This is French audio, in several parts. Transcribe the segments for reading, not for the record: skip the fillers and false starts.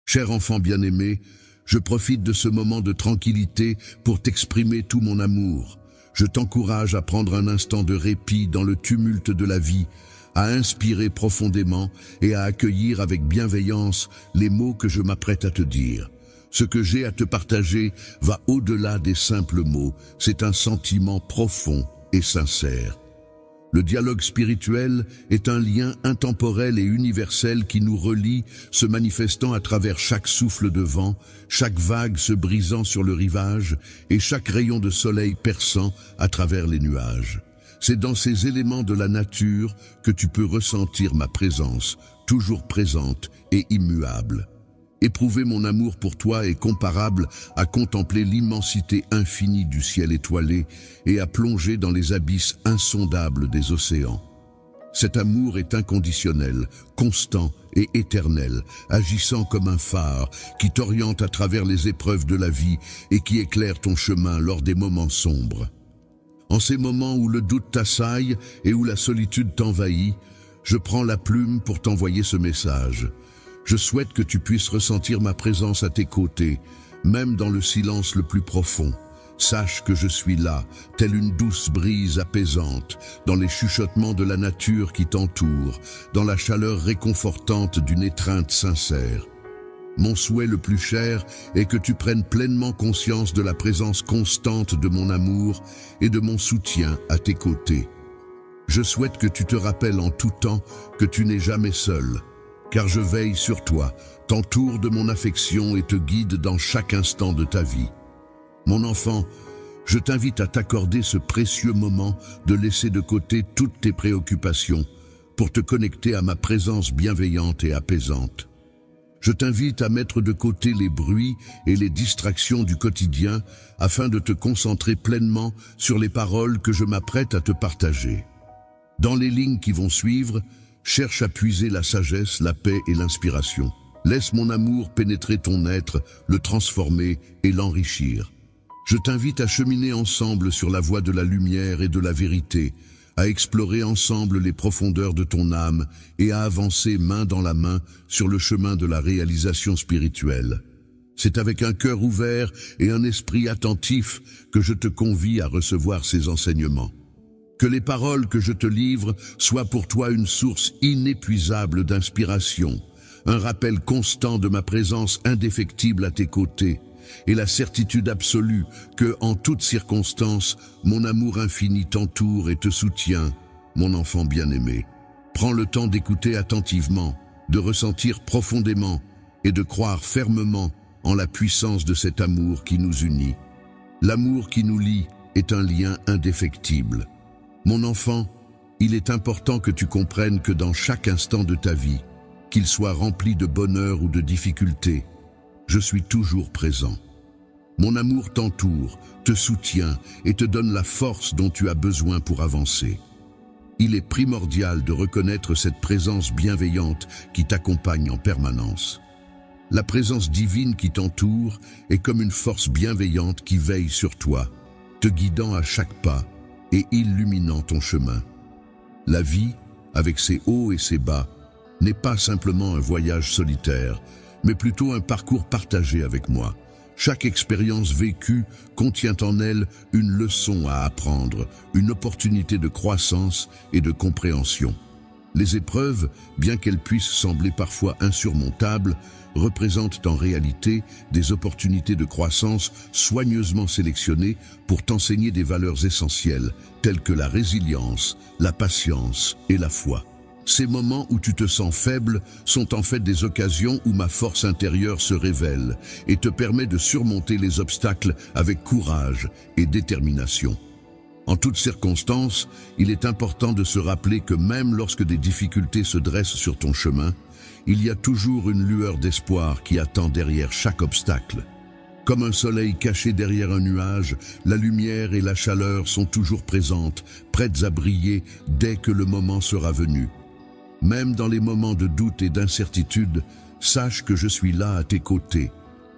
Cher enfant bien-aimé, je profite de ce moment de tranquillité pour t'exprimer tout mon amour. Je t'encourage à prendre un instant de répit dans le tumulte de la vie, à inspirer profondément et à accueillir avec bienveillance les mots que je m'apprête à te dire. Ce que j'ai à te partager va au-delà des simples mots, c'est un sentiment profond et sincère. Le dialogue spirituel est un lien intemporel et universel qui nous relie, se manifestant à travers chaque souffle de vent, chaque vague se brisant sur le rivage et chaque rayon de soleil perçant à travers les nuages. C'est dans ces éléments de la nature que tu peux ressentir ma présence, toujours présente et immuable. Éprouver mon amour pour toi est comparable à contempler l'immensité infinie du ciel étoilé et à plonger dans les abysses insondables des océans. Cet amour est inconditionnel, constant et éternel, agissant comme un phare qui t'oriente à travers les épreuves de la vie et qui éclaire ton chemin lors des moments sombres. En ces moments où le doute t'assaille et où la solitude t'envahit, je prends la plume pour t'envoyer ce message. Je souhaite que tu puisses ressentir ma présence à tes côtés, même dans le silence le plus profond. Sache que je suis là, telle une douce brise apaisante, dans les chuchotements de la nature qui t'entoure, dans la chaleur réconfortante d'une étreinte sincère. Mon souhait le plus cher est que tu prennes pleinement conscience de la présence constante de mon amour et de mon soutien à tes côtés. Je souhaite que tu te rappelles en tout temps que tu n'es jamais seul, car je veille sur toi, t'entoure de mon affection et te guide dans chaque instant de ta vie. Mon enfant, je t'invite à t'accorder ce précieux moment de laisser de côté toutes tes préoccupations pour te connecter à ma présence bienveillante et apaisante. Je t'invite à mettre de côté les bruits et les distractions du quotidien afin de te concentrer pleinement sur les paroles que je m'apprête à te partager. Dans les lignes qui vont suivre, cherche à puiser la sagesse, la paix et l'inspiration. Laisse mon amour pénétrer ton être, le transformer et l'enrichir. Je t'invite à cheminer ensemble sur la voie de la lumière et de la vérité, à explorer ensemble les profondeurs de ton âme et à avancer main dans la main sur le chemin de la réalisation spirituelle. C'est avec un cœur ouvert et un esprit attentif que je te convie à recevoir ces enseignements. Que les paroles que je te livre soient pour toi une source inépuisable d'inspiration, un rappel constant de ma présence indéfectible à tes côtés, et la certitude absolue que, en toutes circonstances, mon amour infini t'entoure et te soutient, mon enfant bien-aimé. Prends le temps d'écouter attentivement, de ressentir profondément et de croire fermement en la puissance de cet amour qui nous unit. L'amour qui nous lie est un lien indéfectible. Mon enfant, il est important que tu comprennes que dans chaque instant de ta vie, qu'il soit rempli de bonheur ou de difficulté, je suis toujours présent. Mon amour t'entoure, te soutient et te donne la force dont tu as besoin pour avancer. Il est primordial de reconnaître cette présence bienveillante qui t'accompagne en permanence. La présence divine qui t'entoure est comme une force bienveillante qui veille sur toi, te guidant à chaque pas et illuminant ton chemin. La vie, avec ses hauts et ses bas, n'est pas simplement un voyage solitaire, mais plutôt un parcours partagé avec moi. Chaque expérience vécue contient en elle une leçon à apprendre, une opportunité de croissance et de compréhension. Les épreuves, bien qu'elles puissent sembler parfois insurmontables, représentent en réalité des opportunités de croissance soigneusement sélectionnées pour t'enseigner des valeurs essentielles telles que la résilience, la patience et la foi. Ces moments où tu te sens faible sont en fait des occasions où ma force intérieure se révèle et te permet de surmonter les obstacles avec courage et détermination. En toutes circonstances, il est important de se rappeler que même lorsque des difficultés se dressent sur ton chemin, il y a toujours une lueur d'espoir qui attend derrière chaque obstacle. Comme un soleil caché derrière un nuage, la lumière et la chaleur sont toujours présentes, prêtes à briller dès que le moment sera venu. Même dans les moments de doute et d'incertitude, sache que je suis là à tes côtés,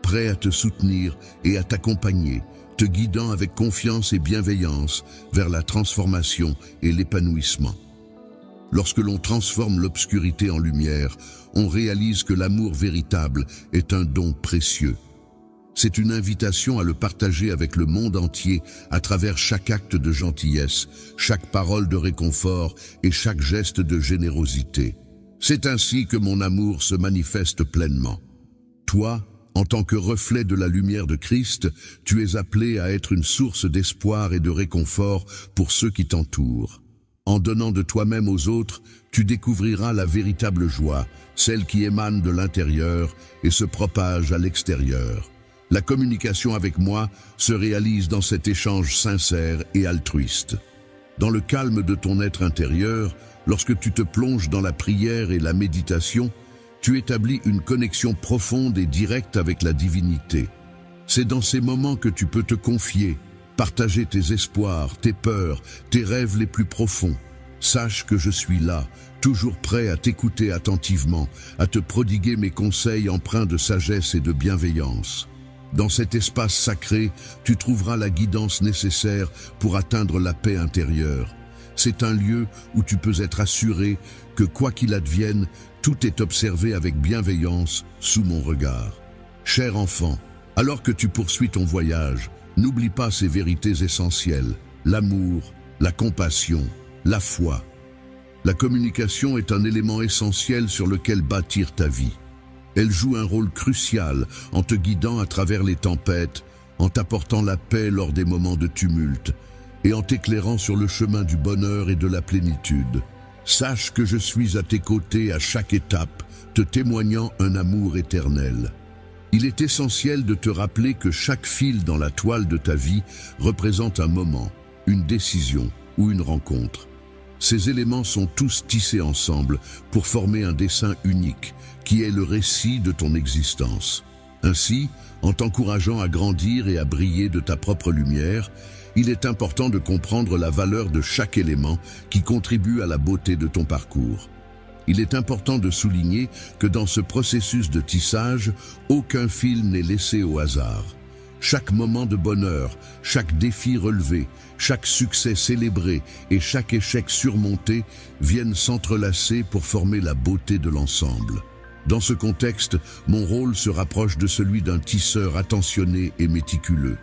prêt à te soutenir et à t'accompagner, te guidant avec confiance et bienveillance vers la transformation et l'épanouissement. Lorsque l'on transforme l'obscurité en lumière, on réalise que l'amour véritable est un don précieux. C'est une invitation à le partager avec le monde entier à travers chaque acte de gentillesse, chaque parole de réconfort et chaque geste de générosité. C'est ainsi que mon amour se manifeste pleinement. Toi, en tant que reflet de la lumière de Christ, tu es appelé à être une source d'espoir et de réconfort pour ceux qui t'entourent. En donnant de toi-même aux autres, tu découvriras la véritable joie, celle qui émane de l'intérieur et se propage à l'extérieur. La communication avec moi se réalise dans cet échange sincère et altruiste. Dans le calme de ton être intérieur, lorsque tu te plonges dans la prière et la méditation, tu établis une connexion profonde et directe avec la divinité. C'est dans ces moments que tu peux te confier, partager tes espoirs, tes peurs, tes rêves les plus profonds. Sache que je suis là, toujours prêt à t'écouter attentivement, à te prodiguer mes conseils empreints de sagesse et de bienveillance. Dans cet espace sacré, tu trouveras la guidance nécessaire pour atteindre la paix intérieure. C'est un lieu où tu peux être assuré que quoi qu'il advienne, tout est observé avec bienveillance sous mon regard. Cher enfant, alors que tu poursuis ton voyage, n'oublie pas ces vérités essentielles, l'amour, la compassion, la foi. La communication est un élément essentiel sur lequel bâtir ta vie. Elle joue un rôle crucial en te guidant à travers les tempêtes, en t'apportant la paix lors des moments de tumulte et en t'éclairant sur le chemin du bonheur et de la plénitude. Sache que je suis à tes côtés à chaque étape, te témoignant un amour éternel. Il est essentiel de te rappeler que chaque fil dans la toile de ta vie représente un moment, une décision ou une rencontre. Ces éléments sont tous tissés ensemble pour former un dessin unique, qui est le récit de ton existence. Ainsi, en t'encourageant à grandir et à briller de ta propre lumière, il est important de comprendre la valeur de chaque élément qui contribue à la beauté de ton parcours. Il est important de souligner que dans ce processus de tissage, aucun fil n'est laissé au hasard. Chaque moment de bonheur, chaque défi relevé, chaque succès célébré et chaque échec surmonté viennent s'entrelacer pour former la beauté de l'ensemble. Dans ce contexte, mon rôle se rapproche de celui d'un tisseur attentionné et méticuleux.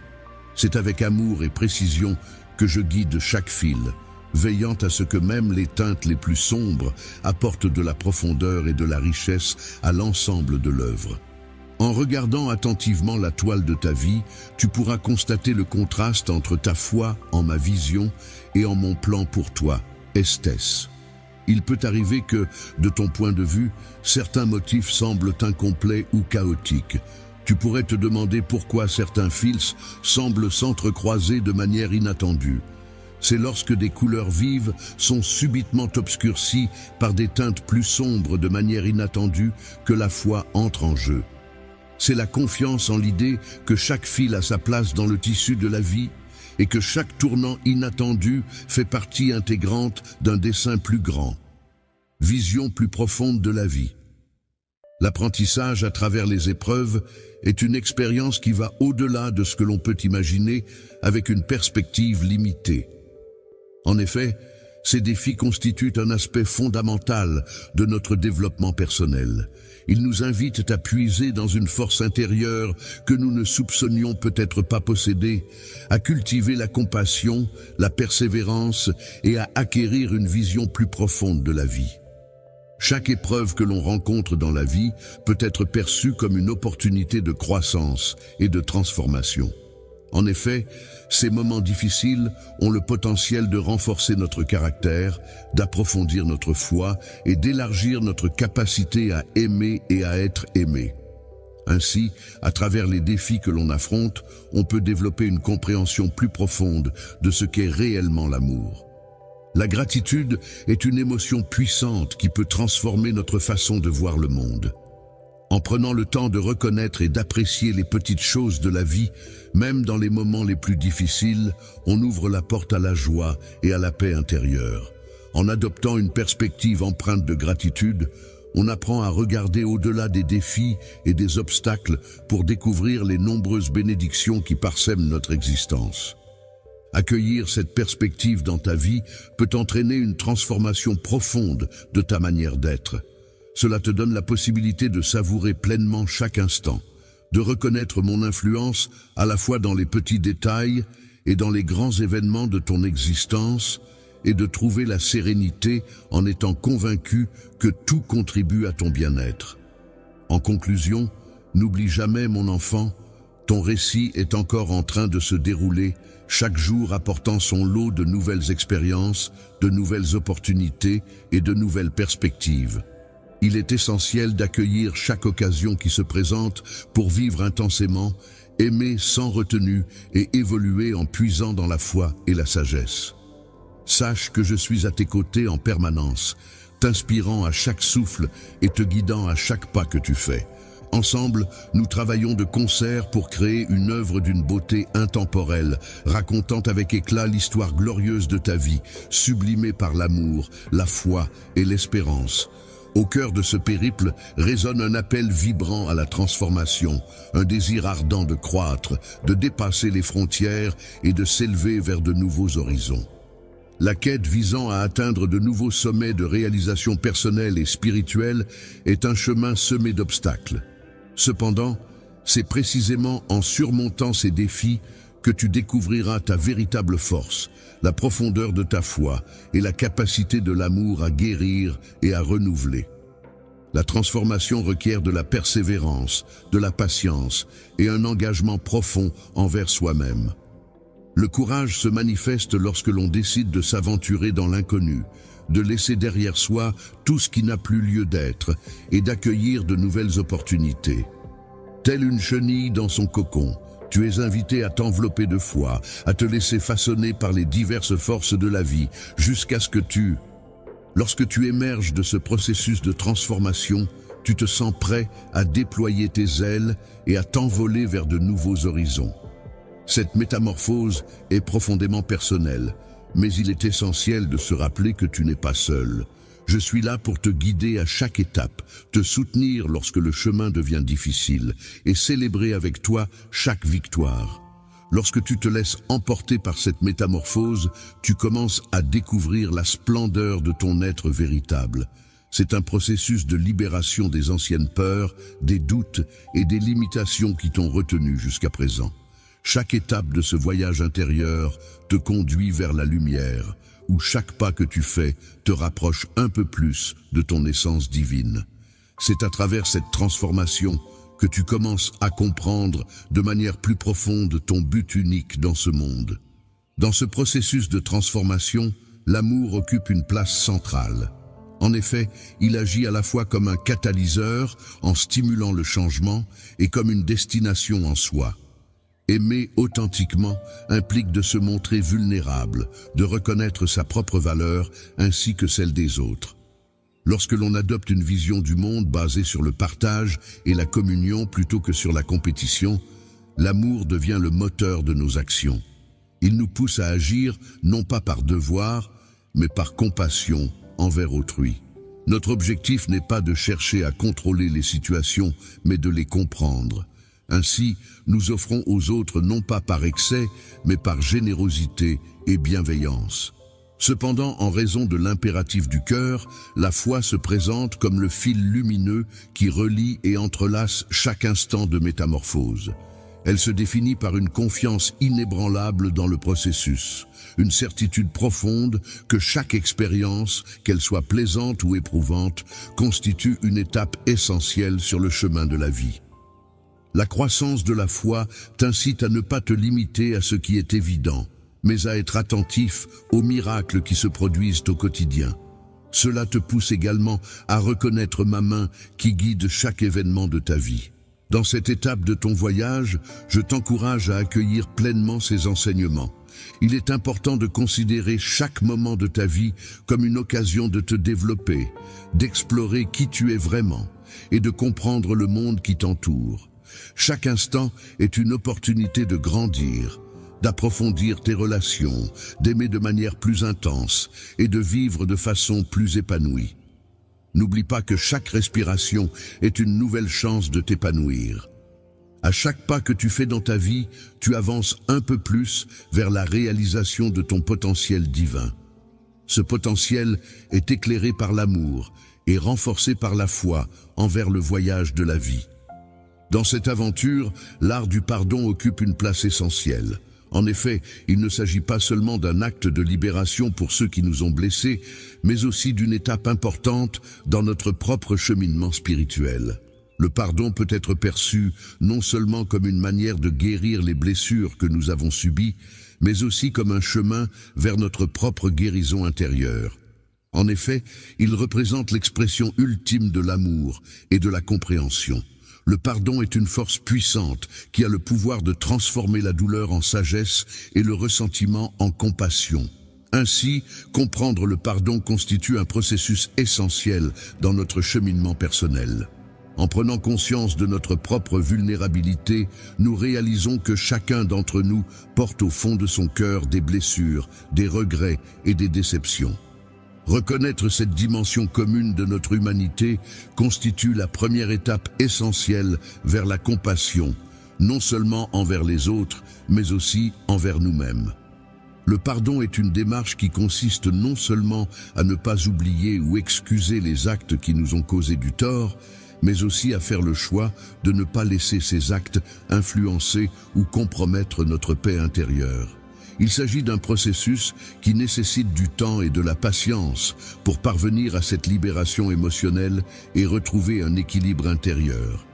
C'est avec amour et précision que je guide chaque fil, veillant à ce que même les teintes les plus sombres apportent de la profondeur et de la richesse à l'ensemble de l'œuvre. En regardant attentivement la toile de ta vie, tu pourras constater le contraste entre ta foi en ma vision et en mon plan pour toi, Esthès. Il peut arriver que, de ton point de vue, certains motifs semblent incomplets ou chaotiques. Tu pourrais te demander pourquoi certains fils semblent s'entrecroiser de manière inattendue. C'est lorsque des couleurs vives sont subitement obscurcies par des teintes plus sombres de manière inattendue que la foi entre en jeu. C'est la confiance en l'idée que chaque fil a sa place dans le tissu de la vie et que chaque tournant inattendu fait partie intégrante d'un dessin plus grand. Vision plus profonde de la vie. L'apprentissage à travers les épreuves est une expérience qui va au-delà de ce que l'on peut imaginer avec une perspective limitée. En effet, ces défis constituent un aspect fondamental de notre développement personnel. Ils nous invitent à puiser dans une force intérieure que nous ne soupçonnions peut-être pas posséder, à cultiver la compassion, la persévérance et à acquérir une vision plus profonde de la vie. Chaque épreuve que l'on rencontre dans la vie peut être perçue comme une opportunité de croissance et de transformation. En effet, ces moments difficiles ont le potentiel de renforcer notre caractère, d'approfondir notre foi et d'élargir notre capacité à aimer et à être aimé. Ainsi, à travers les défis que l'on affronte, on peut développer une compréhension plus profonde de ce qu'est réellement l'amour. La gratitude est une émotion puissante qui peut transformer notre façon de voir le monde. En prenant le temps de reconnaître et d'apprécier les petites choses de la vie, même dans les moments les plus difficiles, on ouvre la porte à la joie et à la paix intérieure. En adoptant une perspective empreinte de gratitude, on apprend à regarder au-delà des défis et des obstacles pour découvrir les nombreuses bénédictions qui parsèment notre existence. Accueillir cette perspective dans ta vie peut entraîner une transformation profonde de ta manière d'être. Cela te donne la possibilité de savourer pleinement chaque instant, de reconnaître mon influence à la fois dans les petits détails et dans les grands événements de ton existence, et de trouver la sérénité en étant convaincu que tout contribue à ton bien-être. En conclusion, n'oublie jamais, mon enfant, ton récit est encore en train de se dérouler, chaque jour apportant son lot de nouvelles expériences, de nouvelles opportunités et de nouvelles perspectives. Il est essentiel d'accueillir chaque occasion qui se présente pour vivre intensément, aimer sans retenue et évoluer en puisant dans la foi et la sagesse. Sache que je suis à tes côtés en permanence, t'inspirant à chaque souffle et te guidant à chaque pas que tu fais. Ensemble, nous travaillons de concert pour créer une œuvre d'une beauté intemporelle, racontant avec éclat l'histoire glorieuse de ta vie, sublimée par l'amour, la foi et l'espérance. Au cœur de ce périple résonne un appel vibrant à la transformation, un désir ardent de croître, de dépasser les frontières et de s'élever vers de nouveaux horizons. La quête visant à atteindre de nouveaux sommets de réalisation personnelle et spirituelle est un chemin semé d'obstacles. Cependant, c'est précisément en surmontant ces défis que tu découvriras ta véritable force, la profondeur de ta foi et la capacité de l'amour à guérir et à renouveler. La transformation requiert de la persévérance, de la patience et un engagement profond envers soi-même. Le courage se manifeste lorsque l'on décide de s'aventurer dans l'inconnu, de laisser derrière soi tout ce qui n'a plus lieu d'être et d'accueillir de nouvelles opportunités. Telle une chenille dans son cocon, tu es invité à t'envelopper de foi, à te laisser façonner par les diverses forces de la vie, jusqu'à ce que lorsque tu émerges de ce processus de transformation, tu te sens prêt à déployer tes ailes et à t'envoler vers de nouveaux horizons. Cette métamorphose est profondément personnelle, mais il est essentiel de se rappeler que tu n'es pas seul. Je suis là pour te guider à chaque étape, te soutenir lorsque le chemin devient difficile et célébrer avec toi chaque victoire. Lorsque tu te laisses emporter par cette métamorphose, tu commences à découvrir la splendeur de ton être véritable. C'est un processus de libération des anciennes peurs, des doutes et des limitations qui t'ont retenu jusqu'à présent. Chaque étape de ce voyage intérieur te conduit vers la lumière, où chaque pas que tu fais te rapproche un peu plus de ton essence divine. C'est à travers cette transformation que tu commences à comprendre de manière plus profonde ton but unique dans ce monde. Dans ce processus de transformation, l'amour occupe une place centrale. En effet, il agit à la fois comme un catalyseur en stimulant le changement et comme une destination en soi. Aimer authentiquement implique de se montrer vulnérable, de reconnaître sa propre valeur ainsi que celle des autres. Lorsque l'on adopte une vision du monde basée sur le partage et la communion plutôt que sur la compétition, l'amour devient le moteur de nos actions. Il nous pousse à agir non pas par devoir, mais par compassion envers autrui. Notre objectif n'est pas de chercher à contrôler les situations, mais de les comprendre. Ainsi, nous offrons aux autres non pas par excès, mais par générosité et bienveillance. Cependant, en raison de l'impératif du cœur, la foi se présente comme le fil lumineux qui relie et entrelace chaque instant de métamorphose. Elle se définit par une confiance inébranlable dans le processus, une certitude profonde que chaque expérience, qu'elle soit plaisante ou éprouvante, constitue une étape essentielle sur le chemin de la vie. La croissance de la foi t'incite à ne pas te limiter à ce qui est évident, mais à être attentif aux miracles qui se produisent au quotidien. Cela te pousse également à reconnaître ma main qui guide chaque événement de ta vie. Dans cette étape de ton voyage, je t'encourage à accueillir pleinement ces enseignements. Il est important de considérer chaque moment de ta vie comme une occasion de te développer, d'explorer qui tu es vraiment et de comprendre le monde qui t'entoure. Chaque instant est une opportunité de grandir, d'approfondir tes relations, d'aimer de manière plus intense et de vivre de façon plus épanouie. N'oublie pas que chaque respiration est une nouvelle chance de t'épanouir. À chaque pas que tu fais dans ta vie, tu avances un peu plus vers la réalisation de ton potentiel divin. Ce potentiel est éclairé par l'amour et renforcé par la foi envers le voyage de la vie. Dans cette aventure, l'art du pardon occupe une place essentielle. En effet, il ne s'agit pas seulement d'un acte de libération pour ceux qui nous ont blessés, mais aussi d'une étape importante dans notre propre cheminement spirituel. Le pardon peut être perçu non seulement comme une manière de guérir les blessures que nous avons subies, mais aussi comme un chemin vers notre propre guérison intérieure. En effet, il représente l'expression ultime de l'amour et de la compréhension. Le pardon est une force puissante qui a le pouvoir de transformer la douleur en sagesse et le ressentiment en compassion. Ainsi, comprendre le pardon constitue un processus essentiel dans notre cheminement personnel. En prenant conscience de notre propre vulnérabilité, nous réalisons que chacun d'entre nous porte au fond de son cœur des blessures, des regrets et des déceptions. Reconnaître cette dimension commune de notre humanité constitue la première étape essentielle vers la compassion, non seulement envers les autres, mais aussi envers nous-mêmes. Le pardon est une démarche qui consiste non seulement à ne pas oublier ou excuser les actes qui nous ont causé du tort, mais aussi à faire le choix de ne pas laisser ces actes influencer ou compromettre notre paix intérieure. Il s'agit d'un processus qui nécessite du temps et de la patience pour parvenir à cette libération émotionnelle et retrouver un équilibre intérieur.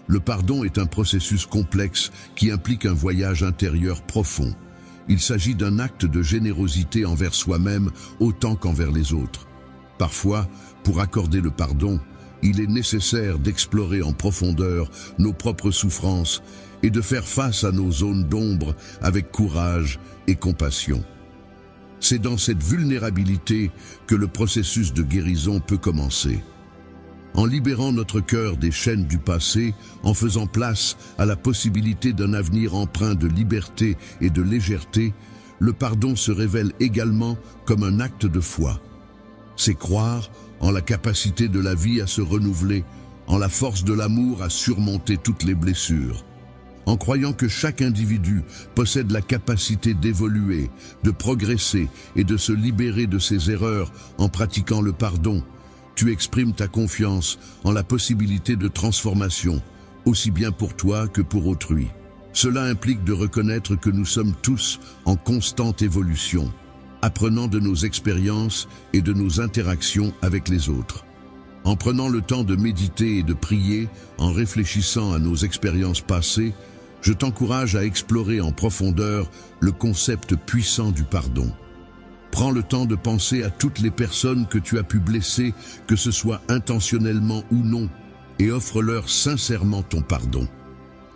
Le pardon est un processus complexe qui implique un voyage intérieur profond. Il s'agit d'un acte de générosité envers soi-même autant qu'envers les autres. Parfois, pour accorder le pardon, il est nécessaire d'explorer en profondeur nos propres souffrances et de faire face à nos zones d'ombre avec courage et compassion. C'est dans cette vulnérabilité que le processus de guérison peut commencer. En libérant notre cœur des chaînes du passé, en faisant place à la possibilité d'un avenir empreint de liberté et de légèreté, le pardon se révèle également comme un acte de foi. C'est croire en la capacité de la vie à se renouveler, en la force de l'amour à surmonter toutes les blessures. En croyant que chaque individu possède la capacité d'évoluer, de progresser et de se libérer de ses erreurs en pratiquant le pardon, tu exprimes ta confiance en la possibilité de transformation, aussi bien pour toi que pour autrui. Cela implique de reconnaître que nous sommes tous en constante évolution, apprenant de nos expériences et de nos interactions avec les autres. En prenant le temps de méditer et de prier, en réfléchissant à nos expériences passées, je t'encourage à explorer en profondeur le concept puissant du pardon. Prends le temps de penser à toutes les personnes que tu as pu blesser, que ce soit intentionnellement ou non, et offre-leur sincèrement ton pardon.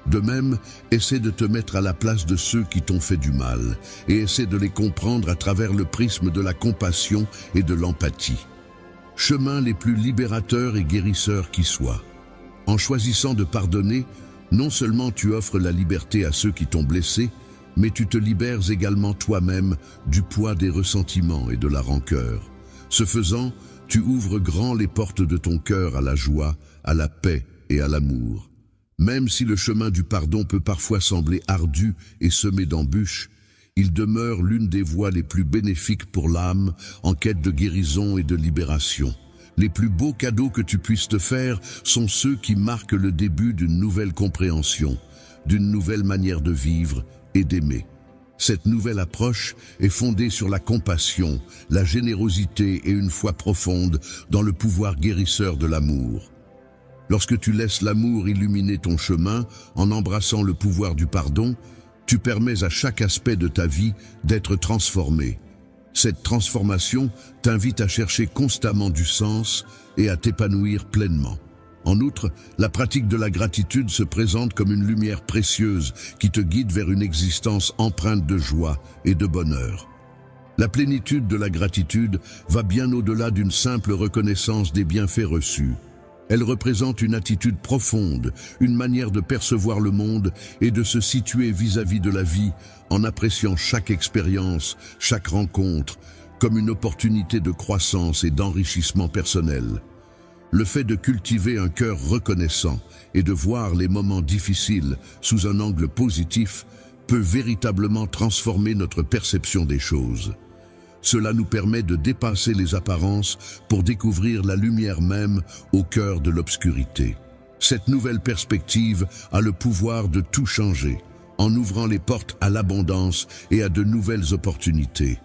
De même, essaie de te mettre à la place de ceux qui t'ont fait du mal, et essaie de les comprendre à travers le prisme de la compassion et de l'empathie. Chemins les plus libérateurs et guérisseurs qui soient. En choisissant de pardonner, non seulement tu offres la liberté à ceux qui t'ont blessé, mais tu te libères également toi-même du poids des ressentiments et de la rancœur. Ce faisant, tu ouvres grand les portes de ton cœur à la joie, à la paix et à l'amour. Même si le chemin du pardon peut parfois sembler ardu et semé d'embûches, il demeure l'une des voies les plus bénéfiques pour l'âme en quête de guérison et de libération. Les plus beaux cadeaux que tu puisses te faire sont ceux qui marquent le début d'une nouvelle compréhension, d'une nouvelle manière de vivre et d'aimer. Cette nouvelle approche est fondée sur la compassion, la générosité et une foi profonde dans le pouvoir guérisseur de l'amour. Lorsque tu laisses l'amour illuminer ton chemin en embrassant le pouvoir du pardon, tu permets à chaque aspect de ta vie d'être transformé. Cette transformation t'invite à chercher constamment du sens et à t'épanouir pleinement. En outre, la pratique de la gratitude se présente comme une lumière précieuse qui te guide vers une existence empreinte de joie et de bonheur. La plénitude de la gratitude va bien au-delà d'une simple reconnaissance des bienfaits reçus. Elle représente une attitude profonde, une manière de percevoir le monde et de se situer vis-à-vis de la vie en appréciant chaque expérience, chaque rencontre, comme une opportunité de croissance et d'enrichissement personnel. Le fait de cultiver un cœur reconnaissant et de voir les moments difficiles sous un angle positif peut véritablement transformer notre perception des choses. Cela nous permet de dépasser les apparences pour découvrir la lumière même au cœur de l'obscurité. Cette nouvelle perspective a le pouvoir de tout changer, en ouvrant les portes à l'abondance et à de nouvelles opportunités.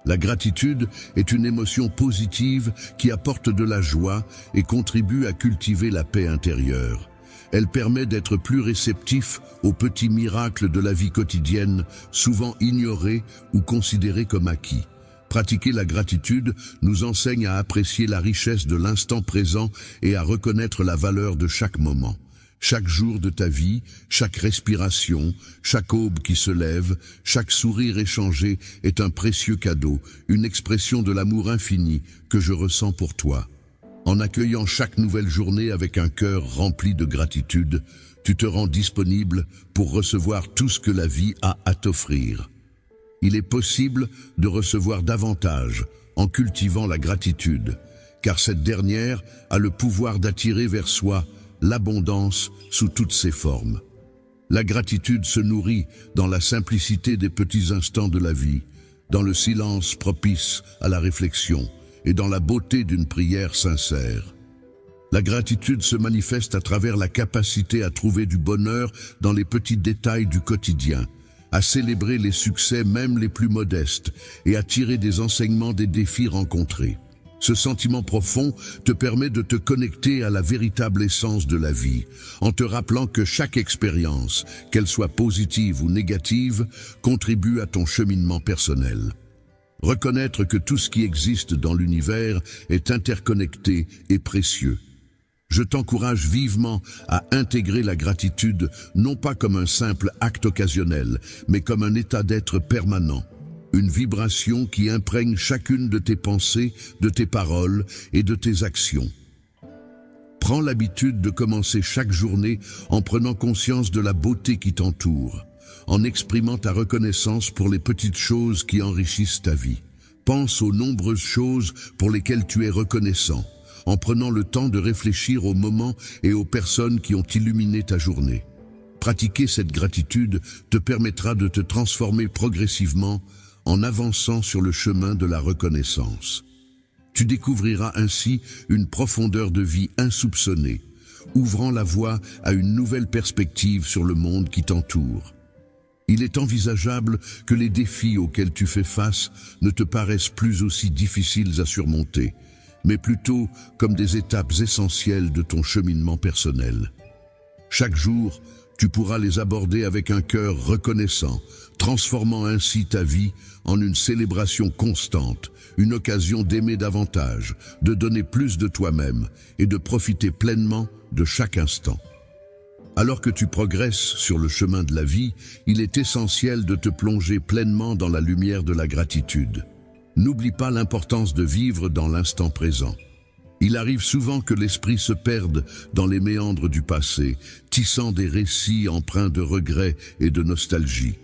La gratitude est une émotion positive qui apporte de la joie et contribue à cultiver la paix intérieure. Elle permet d'être plus réceptif aux petits miracles de la vie quotidienne, souvent ignorés ou considérés comme acquis. Pratiquer la gratitude nous enseigne à apprécier la richesse de l'instant présent et à reconnaître la valeur de chaque moment. Chaque jour de ta vie, chaque respiration, chaque aube qui se lève, chaque sourire échangé est un précieux cadeau, une expression de l'amour infini que je ressens pour toi. En accueillant chaque nouvelle journée avec un cœur rempli de gratitude, tu te rends disponible pour recevoir tout ce que la vie a à t'offrir. Il est possible de recevoir davantage en cultivant la gratitude, car cette dernière a le pouvoir d'attirer vers soi l'abondance sous toutes ses formes. La gratitude se nourrit dans la simplicité des petits instants de la vie, dans le silence propice à la réflexion et dans la beauté d'une prière sincère. La gratitude se manifeste à travers la capacité à trouver du bonheur dans les petits détails du quotidien, à célébrer les succès même les plus modestes et à tirer des enseignements des défis rencontrés. Ce sentiment profond te permet de te connecter à la véritable essence de la vie, en te rappelant que chaque expérience, qu'elle soit positive ou négative, contribue à ton cheminement personnel. Reconnaître que tout ce qui existe dans l'univers est interconnecté et précieux. Je t'encourage vivement à intégrer la gratitude non pas comme un simple acte occasionnel, mais comme un état d'être permanent. Une vibration qui imprègne chacune de tes pensées, de tes paroles et de tes actions. Prends l'habitude de commencer chaque journée en prenant conscience de la beauté qui t'entoure, en exprimant ta reconnaissance pour les petites choses qui enrichissent ta vie. Pense aux nombreuses choses pour lesquelles tu es reconnaissant, en prenant le temps de réfléchir aux moments et aux personnes qui ont illuminé ta journée. Pratiquer cette gratitude te permettra de te transformer progressivement en avançant sur le chemin de la reconnaissance. Tu découvriras ainsi une profondeur de vie insoupçonnée, ouvrant la voie à une nouvelle perspective sur le monde qui t'entoure. Il est envisageable que les défis auxquels tu fais face ne te paraissent plus aussi difficiles à surmonter, mais plutôt comme des étapes essentielles de ton cheminement personnel. Chaque jour, tu pourras les aborder avec un cœur reconnaissant, transformant ainsi ta vie en une célébration constante, une occasion d'aimer davantage, de donner plus de toi-même et de profiter pleinement de chaque instant. Alors que tu progresses sur le chemin de la vie, il est essentiel de te plonger pleinement dans la lumière de la gratitude. N'oublie pas l'importance de vivre dans l'instant présent. Il arrive souvent que l'esprit se perde dans les méandres du passé, tissant des récits empreints de regrets et de nostalgie.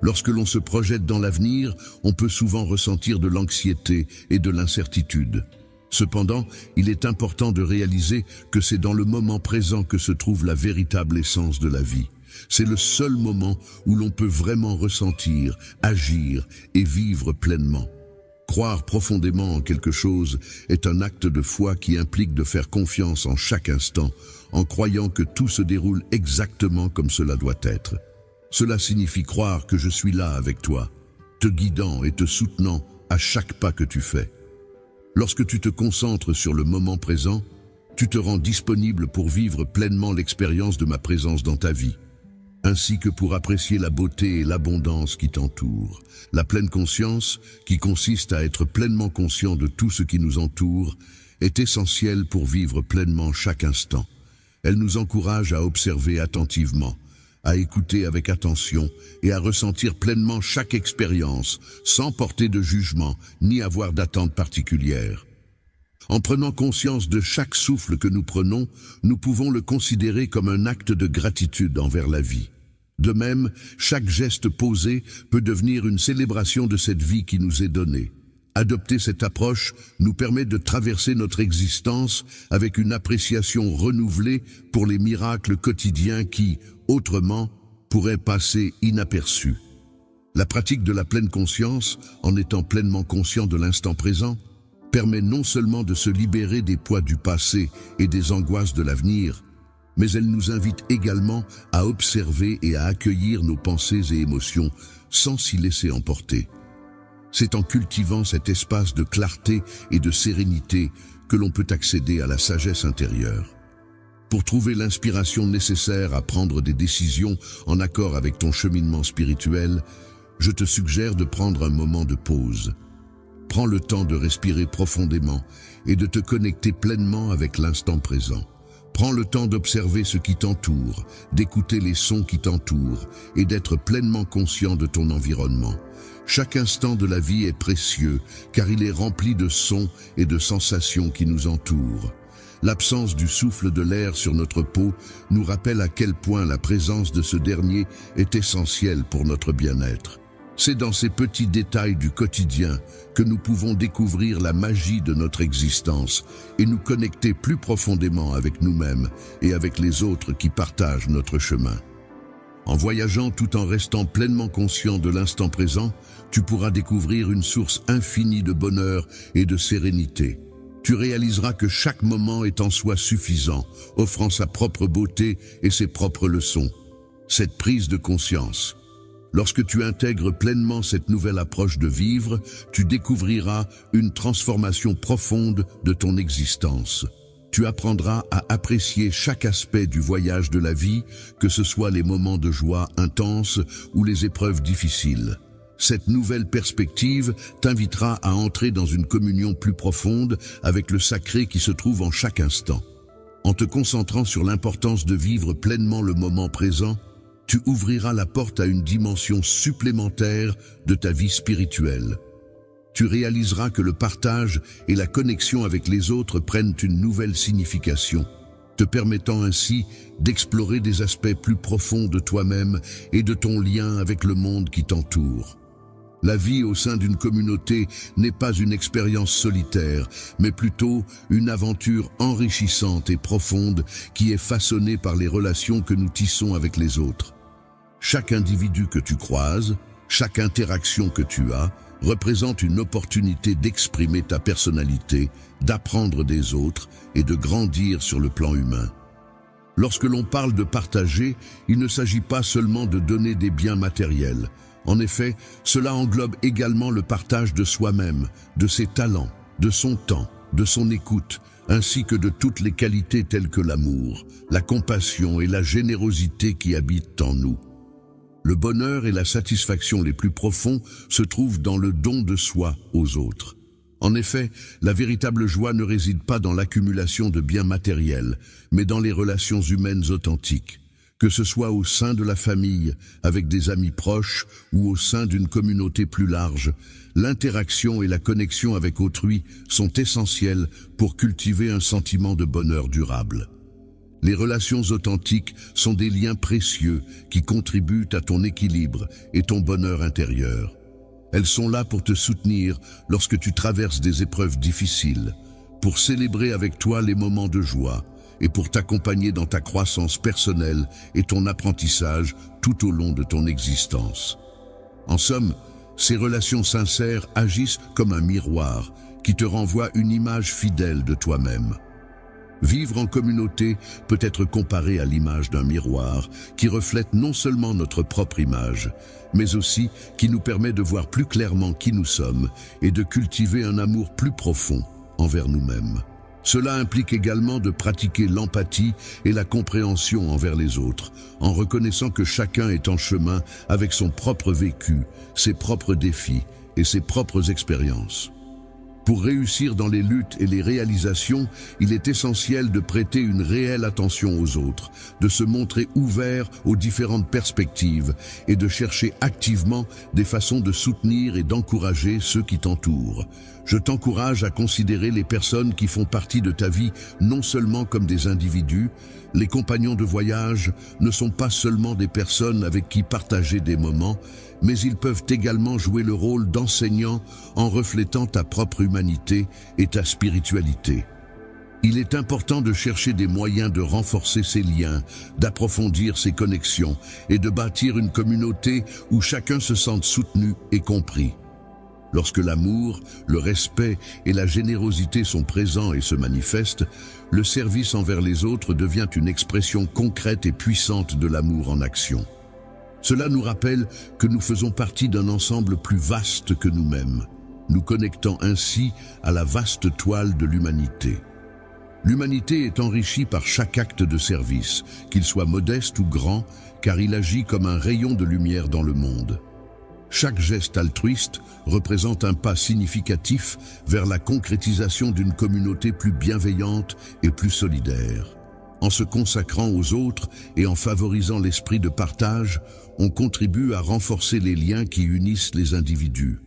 Lorsque l'on se projette dans l'avenir, on peut souvent ressentir de l'anxiété et de l'incertitude. Cependant, il est important de réaliser que c'est dans le moment présent que se trouve la véritable essence de la vie. C'est le seul moment où l'on peut vraiment ressentir, agir et vivre pleinement. Croire profondément en quelque chose est un acte de foi qui implique de faire confiance en chaque instant, en croyant que tout se déroule exactement comme cela doit être. Cela signifie croire que je suis là avec toi, te guidant et te soutenant à chaque pas que tu fais. Lorsque tu te concentres sur le moment présent, tu te rends disponible pour vivre pleinement l'expérience de ma présence dans ta vie, ainsi que pour apprécier la beauté et l'abondance qui t'entourent. La pleine conscience, qui consiste à être pleinement conscient de tout ce qui nous entoure, est essentielle pour vivre pleinement chaque instant. Elle nous encourage à observer attentivement, à écouter avec attention et à ressentir pleinement chaque expérience, sans porter de jugement ni avoir d'attente particulière. En prenant conscience de chaque souffle que nous prenons, nous pouvons le considérer comme un acte de gratitude envers la vie. De même, chaque geste posé peut devenir une célébration de cette vie qui nous est donnée. Adopter cette approche nous permet de traverser notre existence avec une appréciation renouvelée pour les miracles quotidiens qui, autrement, pourraient passer inaperçus. La pratique de la pleine conscience, en étant pleinement conscient de l'instant présent, permet non seulement de se libérer des poids du passé et des angoisses de l'avenir, mais elle nous invite également à observer et à accueillir nos pensées et émotions sans s'y laisser emporter. C'est en cultivant cet espace de clarté et de sérénité que l'on peut accéder à la sagesse intérieure. Pour trouver l'inspiration nécessaire à prendre des décisions en accord avec ton cheminement spirituel, je te suggère de prendre un moment de pause. Prends le temps de respirer profondément et de te connecter pleinement avec l'instant présent. Prends le temps d'observer ce qui t'entoure, d'écouter les sons qui t'entourent et d'être pleinement conscient de ton environnement. Chaque instant de la vie est précieux car il est rempli de sons et de sensations qui nous entourent. L'absence du souffle de l'air sur notre peau nous rappelle à quel point la présence de ce dernier est essentielle pour notre bien-être. C'est dans ces petits détails du quotidien que nous pouvons découvrir la magie de notre existence et nous connecter plus profondément avec nous-mêmes et avec les autres qui partagent notre chemin. En voyageant tout en restant pleinement conscient de l'instant présent, tu pourras découvrir une source infinie de bonheur et de sérénité. Tu réaliseras que chaque moment est en soi suffisant, offrant sa propre beauté et ses propres leçons. Cette prise de conscience. Lorsque tu intègres pleinement cette nouvelle approche de vivre, tu découvriras une transformation profonde de ton existence. Tu apprendras à apprécier chaque aspect du voyage de la vie, que ce soit les moments de joie intense ou les épreuves difficiles. Cette nouvelle perspective t'invitera à entrer dans une communion plus profonde avec le sacré qui se trouve en chaque instant. En te concentrant sur l'importance de vivre pleinement le moment présent, tu ouvriras la porte à une dimension supplémentaire de ta vie spirituelle. Tu réaliseras que le partage et la connexion avec les autres prennent une nouvelle signification, te permettant ainsi d'explorer des aspects plus profonds de toi-même et de ton lien avec le monde qui t'entoure. La vie au sein d'une communauté n'est pas une expérience solitaire, mais plutôt une aventure enrichissante et profonde qui est façonnée par les relations que nous tissons avec les autres. Chaque individu que tu croises, chaque interaction que tu as, représente une opportunité d'exprimer ta personnalité, d'apprendre des autres et de grandir sur le plan humain. Lorsque l'on parle de partager, il ne s'agit pas seulement de donner des biens matériels. En effet, cela englobe également le partage de soi-même, de ses talents, de son temps, de son écoute, ainsi que de toutes les qualités telles que l'amour, la compassion et la générosité qui habitent en nous. Le bonheur et la satisfaction les plus profonds se trouvent dans le don de soi aux autres. En effet, la véritable joie ne réside pas dans l'accumulation de biens matériels, mais dans les relations humaines authentiques. Que ce soit au sein de la famille, avec des amis proches ou au sein d'une communauté plus large, l'interaction et la connexion avec autrui sont essentielles pour cultiver un sentiment de bonheur durable. Les relations authentiques sont des liens précieux qui contribuent à ton équilibre et ton bonheur intérieur. Elles sont là pour te soutenir lorsque tu traverses des épreuves difficiles, pour célébrer avec toi les moments de joie et pour t'accompagner dans ta croissance personnelle et ton apprentissage tout au long de ton existence. En somme, ces relations sincères agissent comme un miroir qui te renvoie une image fidèle de toi-même. Vivre en communauté peut être comparé à l'image d'un miroir qui reflète non seulement notre propre image, mais aussi qui nous permet de voir plus clairement qui nous sommes et de cultiver un amour plus profond envers nous-mêmes. Cela implique également de pratiquer l'empathie et la compréhension envers les autres, en reconnaissant que chacun est en chemin avec son propre vécu, ses propres défis et ses propres expériences. Pour réussir dans les luttes et les réalisations, il est essentiel de prêter une réelle attention aux autres, de se montrer ouvert aux différentes perspectives et de chercher activement des façons de soutenir et d'encourager ceux qui t'entourent. Je t'encourage à considérer les personnes qui font partie de ta vie non seulement comme des individus. Les compagnons de voyage ne sont pas seulement des personnes avec qui partager des moments, mais ils peuvent également jouer le rôle d'enseignants en reflétant ta propre humanité et ta spiritualité. Il est important de chercher des moyens de renforcer ces liens, d'approfondir ces connexions et de bâtir une communauté où chacun se sente soutenu et compris. Lorsque l'amour, le respect et la générosité sont présents et se manifestent, le service envers les autres devient une expression concrète et puissante de l'amour en action. Cela nous rappelle que nous faisons partie d'un ensemble plus vaste que nous-mêmes, nous connectant ainsi à la vaste toile de l'humanité. L'humanité est enrichie par chaque acte de service, qu'il soit modeste ou grand, car il agit comme un rayon de lumière dans le monde. Chaque geste altruiste représente un pas significatif vers la concrétisation d'une communauté plus bienveillante et plus solidaire. En se consacrant aux autres et en favorisant l'esprit de partage, on contribue à renforcer les liens qui unissent les individus.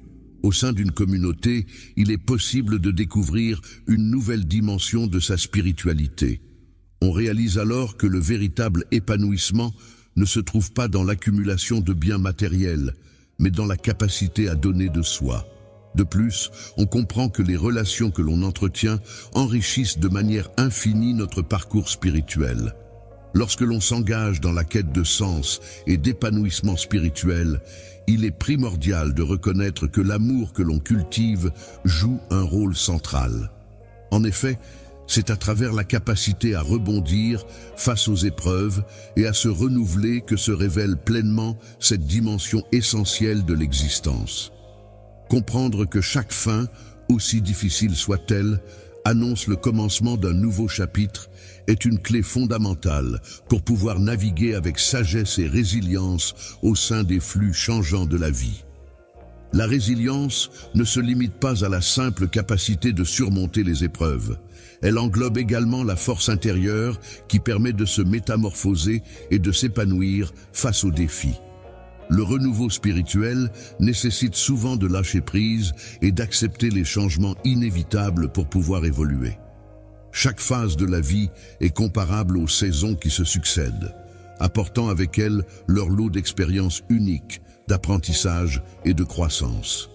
Au sein d'une communauté, il est possible de découvrir une nouvelle dimension de sa spiritualité. On réalise alors que le véritable épanouissement ne se trouve pas dans l'accumulation de biens matériels, mais dans la capacité à donner de soi. De plus, on comprend que les relations que l'on entretient enrichissent de manière infinie notre parcours spirituel. Lorsque l'on s'engage dans la quête de sens et d'épanouissement spirituel, il est primordial de reconnaître que l'amour que l'on cultive joue un rôle central. En effet, c'est à travers la capacité à rebondir face aux épreuves et à se renouveler que se révèle pleinement cette dimension essentielle de l'existence. Comprendre que chaque fin, aussi difficile soit-elle, annonce le commencement d'un nouveau chapitre est une clé fondamentale pour pouvoir naviguer avec sagesse et résilience au sein des flux changeants de la vie. La résilience ne se limite pas à la simple capacité de surmonter les épreuves. Elle englobe également la force intérieure qui permet de se métamorphoser et de s'épanouir face aux défis. Le renouveau spirituel nécessite souvent de lâcher prise et d'accepter les changements inévitables pour pouvoir évoluer. Chaque phase de la vie est comparable aux saisons qui se succèdent, apportant avec elles leur lot d'expériences uniques, d'apprentissage et de croissance.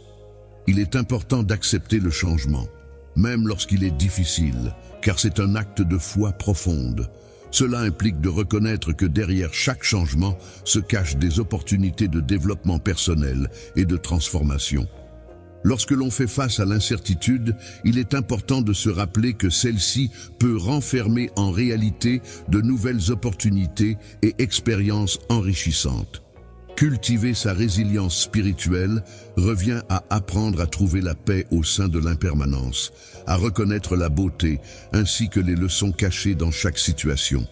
Il est important d'accepter le changement, même lorsqu'il est difficile, car c'est un acte de foi profonde. Cela implique de reconnaître que derrière chaque changement se cachent des opportunités de développement personnel et de transformation. Lorsque l'on fait face à l'incertitude, il est important de se rappeler que celle-ci peut renfermer en réalité de nouvelles opportunités et expériences enrichissantes. Cultiver sa résilience spirituelle revient à apprendre à trouver la paix au sein de l'impermanence, à reconnaître la beauté ainsi que les leçons cachées dans chaque situation.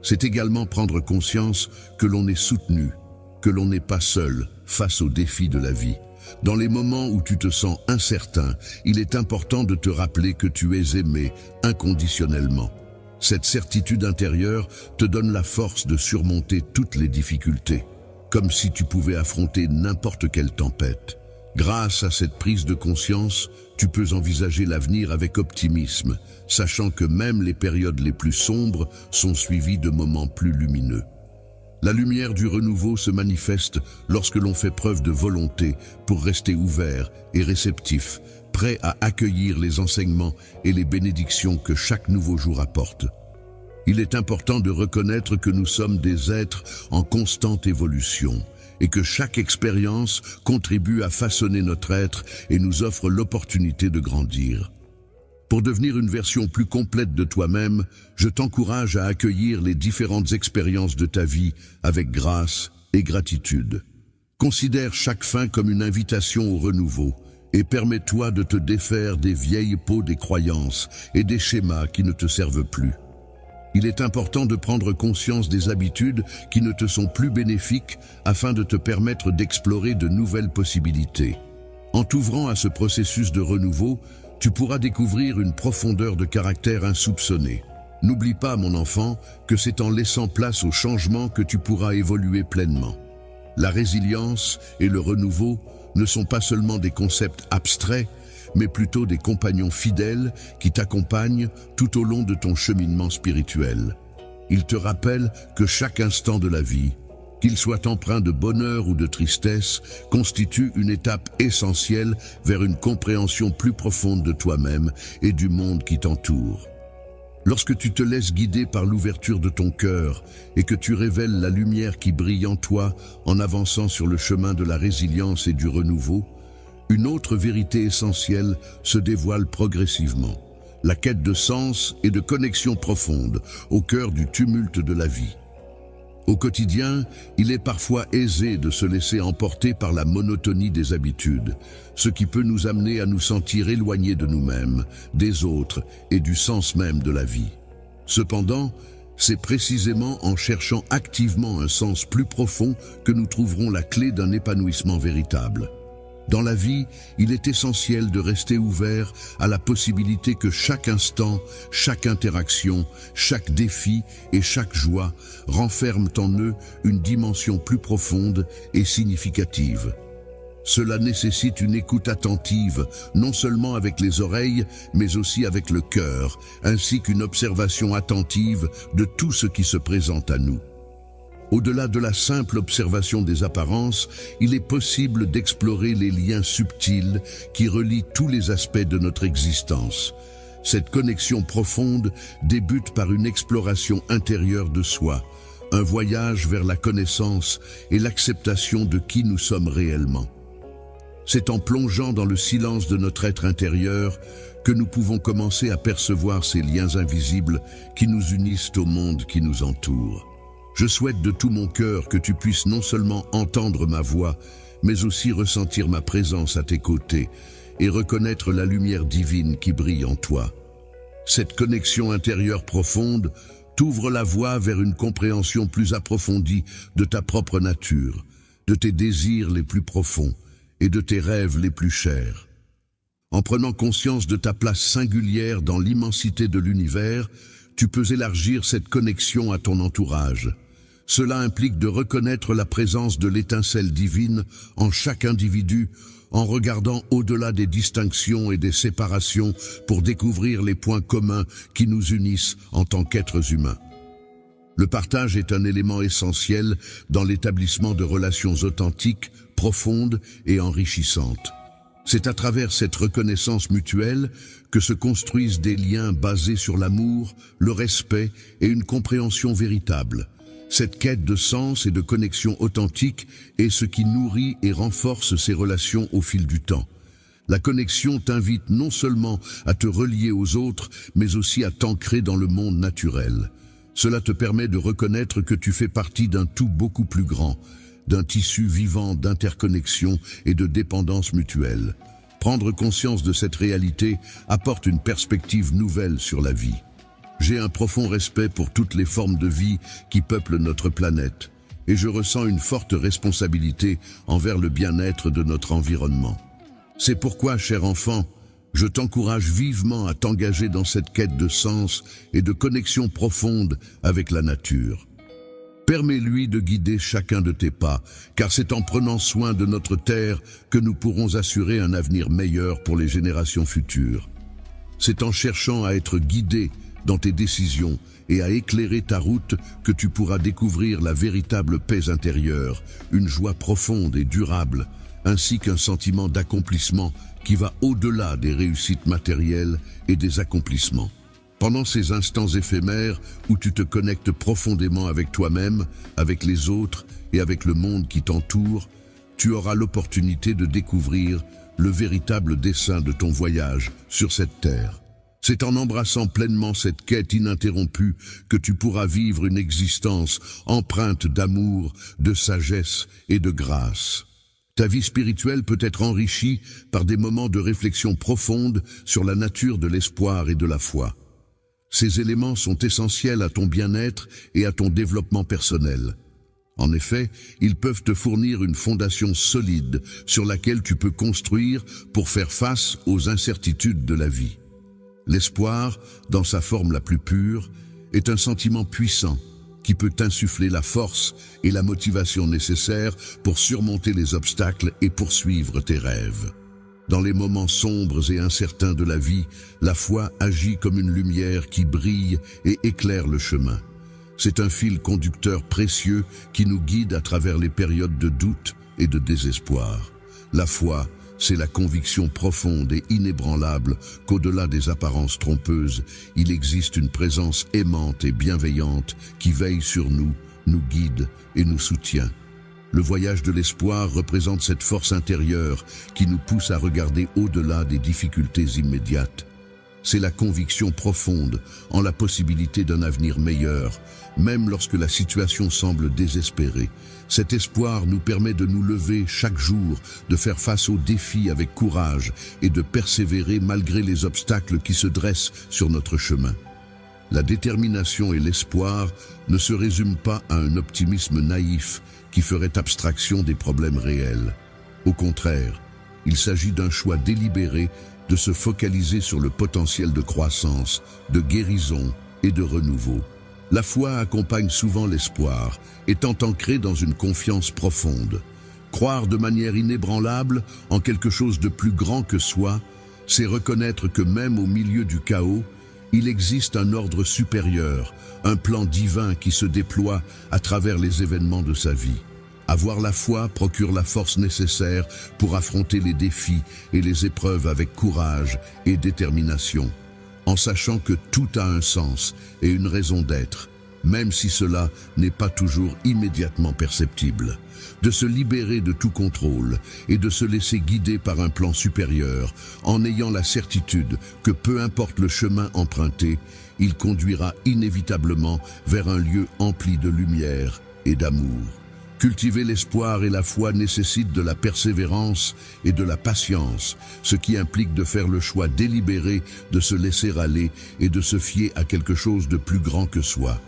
C'est également prendre conscience que l'on est soutenu, que l'on n'est pas seul face aux défis de la vie. Dans les moments où tu te sens incertain, il est important de te rappeler que tu es aimé inconditionnellement. Cette certitude intérieure te donne la force de surmonter toutes les difficultés, comme si tu pouvais affronter n'importe quelle tempête. Grâce à cette prise de conscience, tu peux envisager l'avenir avec optimisme, sachant que même les périodes les plus sombres sont suivies de moments plus lumineux. La lumière du renouveau se manifeste lorsque l'on fait preuve de volonté pour rester ouvert et réceptif, prêt à accueillir les enseignements et les bénédictions que chaque nouveau jour apporte. Il est important de reconnaître que nous sommes des êtres en constante évolution et que chaque expérience contribue à façonner notre être et nous offre l'opportunité de grandir. Pour devenir une version plus complète de toi-même, je t'encourage à accueillir les différentes expériences de ta vie avec grâce et gratitude. Considère chaque fin comme une invitation au renouveau et permets-toi de te défaire des vieilles peaux des croyances et des schémas qui ne te servent plus. Il est important de prendre conscience des habitudes qui ne te sont plus bénéfiques afin de te permettre d'explorer de nouvelles possibilités. En t'ouvrant à ce processus de renouveau, tu pourras découvrir une profondeur de caractère insoupçonnée. N'oublie pas, mon enfant, que c'est en laissant place au changement que tu pourras évoluer pleinement. La résilience et le renouveau ne sont pas seulement des concepts abstraits, mais plutôt des compagnons fidèles qui t'accompagnent tout au long de ton cheminement spirituel. Ils te rappellent que chaque instant de la vie, Qu'il soit empreint de bonheur ou de tristesse, constitue une étape essentielle vers une compréhension plus profonde de toi-même et du monde qui t'entoure. Lorsque tu te laisses guider par l'ouverture de ton cœur et que tu révèles la lumière qui brille en toi en avançant sur le chemin de la résilience et du renouveau, une autre vérité essentielle se dévoile progressivement. La quête de sens et de connexion profonde au cœur du tumulte de la vie. Au quotidien, il est parfois aisé de se laisser emporter par la monotonie des habitudes, ce qui peut nous amener à nous sentir éloignés de nous-mêmes, des autres et du sens même de la vie. Cependant, c'est précisément en cherchant activement un sens plus profond que nous trouverons la clé d'un épanouissement véritable. Dans la vie, il est essentiel de rester ouvert à la possibilité que chaque instant, chaque interaction, chaque défi et chaque joie renferment en eux une dimension plus profonde et significative. Cela nécessite une écoute attentive, non seulement avec les oreilles, mais aussi avec le cœur, ainsi qu'une observation attentive de tout ce qui se présente à nous. Au-delà de la simple observation des apparences, il est possible d'explorer les liens subtils qui relient tous les aspects de notre existence. Cette connexion profonde débute par une exploration intérieure de soi, un voyage vers la connaissance et l'acceptation de qui nous sommes réellement. C'est en plongeant dans le silence de notre être intérieur que nous pouvons commencer à percevoir ces liens invisibles qui nous unissent au monde qui nous entoure. Je souhaite de tout mon cœur que tu puisses non seulement entendre ma voix, mais aussi ressentir ma présence à tes côtés et reconnaître la lumière divine qui brille en toi. Cette connexion intérieure profonde t'ouvre la voie vers une compréhension plus approfondie de ta propre nature, de tes désirs les plus profonds et de tes rêves les plus chers. En prenant conscience de ta place singulière dans l'immensité de l'univers, tu peux élargir cette connexion à ton entourage. Cela implique de reconnaître la présence de l'étincelle divine en chaque individu, en regardant au-delà des distinctions et des séparations pour découvrir les points communs qui nous unissent en tant qu'êtres humains. Le partage est un élément essentiel dans l'établissement de relations authentiques, profondes et enrichissantes. C'est à travers cette reconnaissance mutuelle que se construisent des liens basés sur l'amour, le respect et une compréhension véritable. Cette quête de sens et de connexion authentique est ce qui nourrit et renforce ces relations au fil du temps. La connexion t'invite non seulement à te relier aux autres, mais aussi à t'ancrer dans le monde naturel. Cela te permet de reconnaître que tu fais partie d'un tout beaucoup plus grand, d'un tissu vivant d'interconnexion et de dépendance mutuelle. Prendre conscience de cette réalité apporte une perspective nouvelle sur la vie. J'ai un profond respect pour toutes les formes de vie qui peuplent notre planète, et je ressens une forte responsabilité envers le bien-être de notre environnement. C'est pourquoi, cher enfant, je t'encourage vivement à t'engager dans cette quête de sens et de connexion profonde avec la nature. Permets-lui de guider chacun de tes pas, car c'est en prenant soin de notre terre que nous pourrons assurer un avenir meilleur pour les générations futures. C'est en cherchant à être guidé dans tes décisions et à éclairer ta route que tu pourras découvrir la véritable paix intérieure, une joie profonde et durable, ainsi qu'un sentiment d'accomplissement qui va au-delà des réussites matérielles et des accomplissements. Pendant ces instants éphémères où tu te connectes profondément avec toi-même, avec les autres et avec le monde qui t'entoure, tu auras l'opportunité de découvrir le véritable dessein de ton voyage sur cette terre. C'est en embrassant pleinement cette quête ininterrompue que tu pourras vivre une existence empreinte d'amour, de sagesse et de grâce. Ta vie spirituelle peut être enrichie par des moments de réflexion profonde sur la nature de l'espoir et de la foi. Ces éléments sont essentiels à ton bien-être et à ton développement personnel. En effet, ils peuvent te fournir une fondation solide sur laquelle tu peux construire pour faire face aux incertitudes de la vie. L'espoir, dans sa forme la plus pure, est un sentiment puissant qui peut t'insuffler la force et la motivation nécessaires pour surmonter les obstacles et poursuivre tes rêves. Dans les moments sombres et incertains de la vie, la foi agit comme une lumière qui brille et éclaire le chemin. C'est un fil conducteur précieux qui nous guide à travers les périodes de doute et de désespoir. La foi, c'est la conviction profonde et inébranlable qu'au-delà des apparences trompeuses, il existe une présence aimante et bienveillante qui veille sur nous, nous guide et nous soutient. Le voyage de l'espoir représente cette force intérieure qui nous pousse à regarder au-delà des difficultés immédiates. C'est la conviction profonde en la possibilité d'un avenir meilleur, même lorsque la situation semble désespérée. Cet espoir nous permet de nous lever chaque jour, de faire face aux défis avec courage et de persévérer malgré les obstacles qui se dressent sur notre chemin. La détermination et l'espoir ne se résument pas à un optimisme naïf qui ferait abstraction des problèmes réels. Au contraire, il s'agit d'un choix délibéré de se focaliser sur le potentiel de croissance, de guérison et de renouveau. La foi accompagne souvent l'espoir, étant ancrée dans une confiance profonde. Croire de manière inébranlable en quelque chose de plus grand que soi, c'est reconnaître que même au milieu du chaos, il existe un ordre supérieur, un plan divin qui se déploie à travers les événements de sa vie. Avoir la foi procure la force nécessaire pour affronter les défis et les épreuves avec courage et détermination, en sachant que tout a un sens et une raison d'être, même si cela n'est pas toujours immédiatement perceptible. De se libérer de tout contrôle et de se laisser guider par un plan supérieur, en ayant la certitude que peu importe le chemin emprunté, il conduira inévitablement vers un lieu empli de lumière et d'amour. Cultiver l'espoir et la foi nécessite de la persévérance et de la patience, ce qui implique de faire le choix délibéré de se laisser aller et de se fier à quelque chose de plus grand que soi.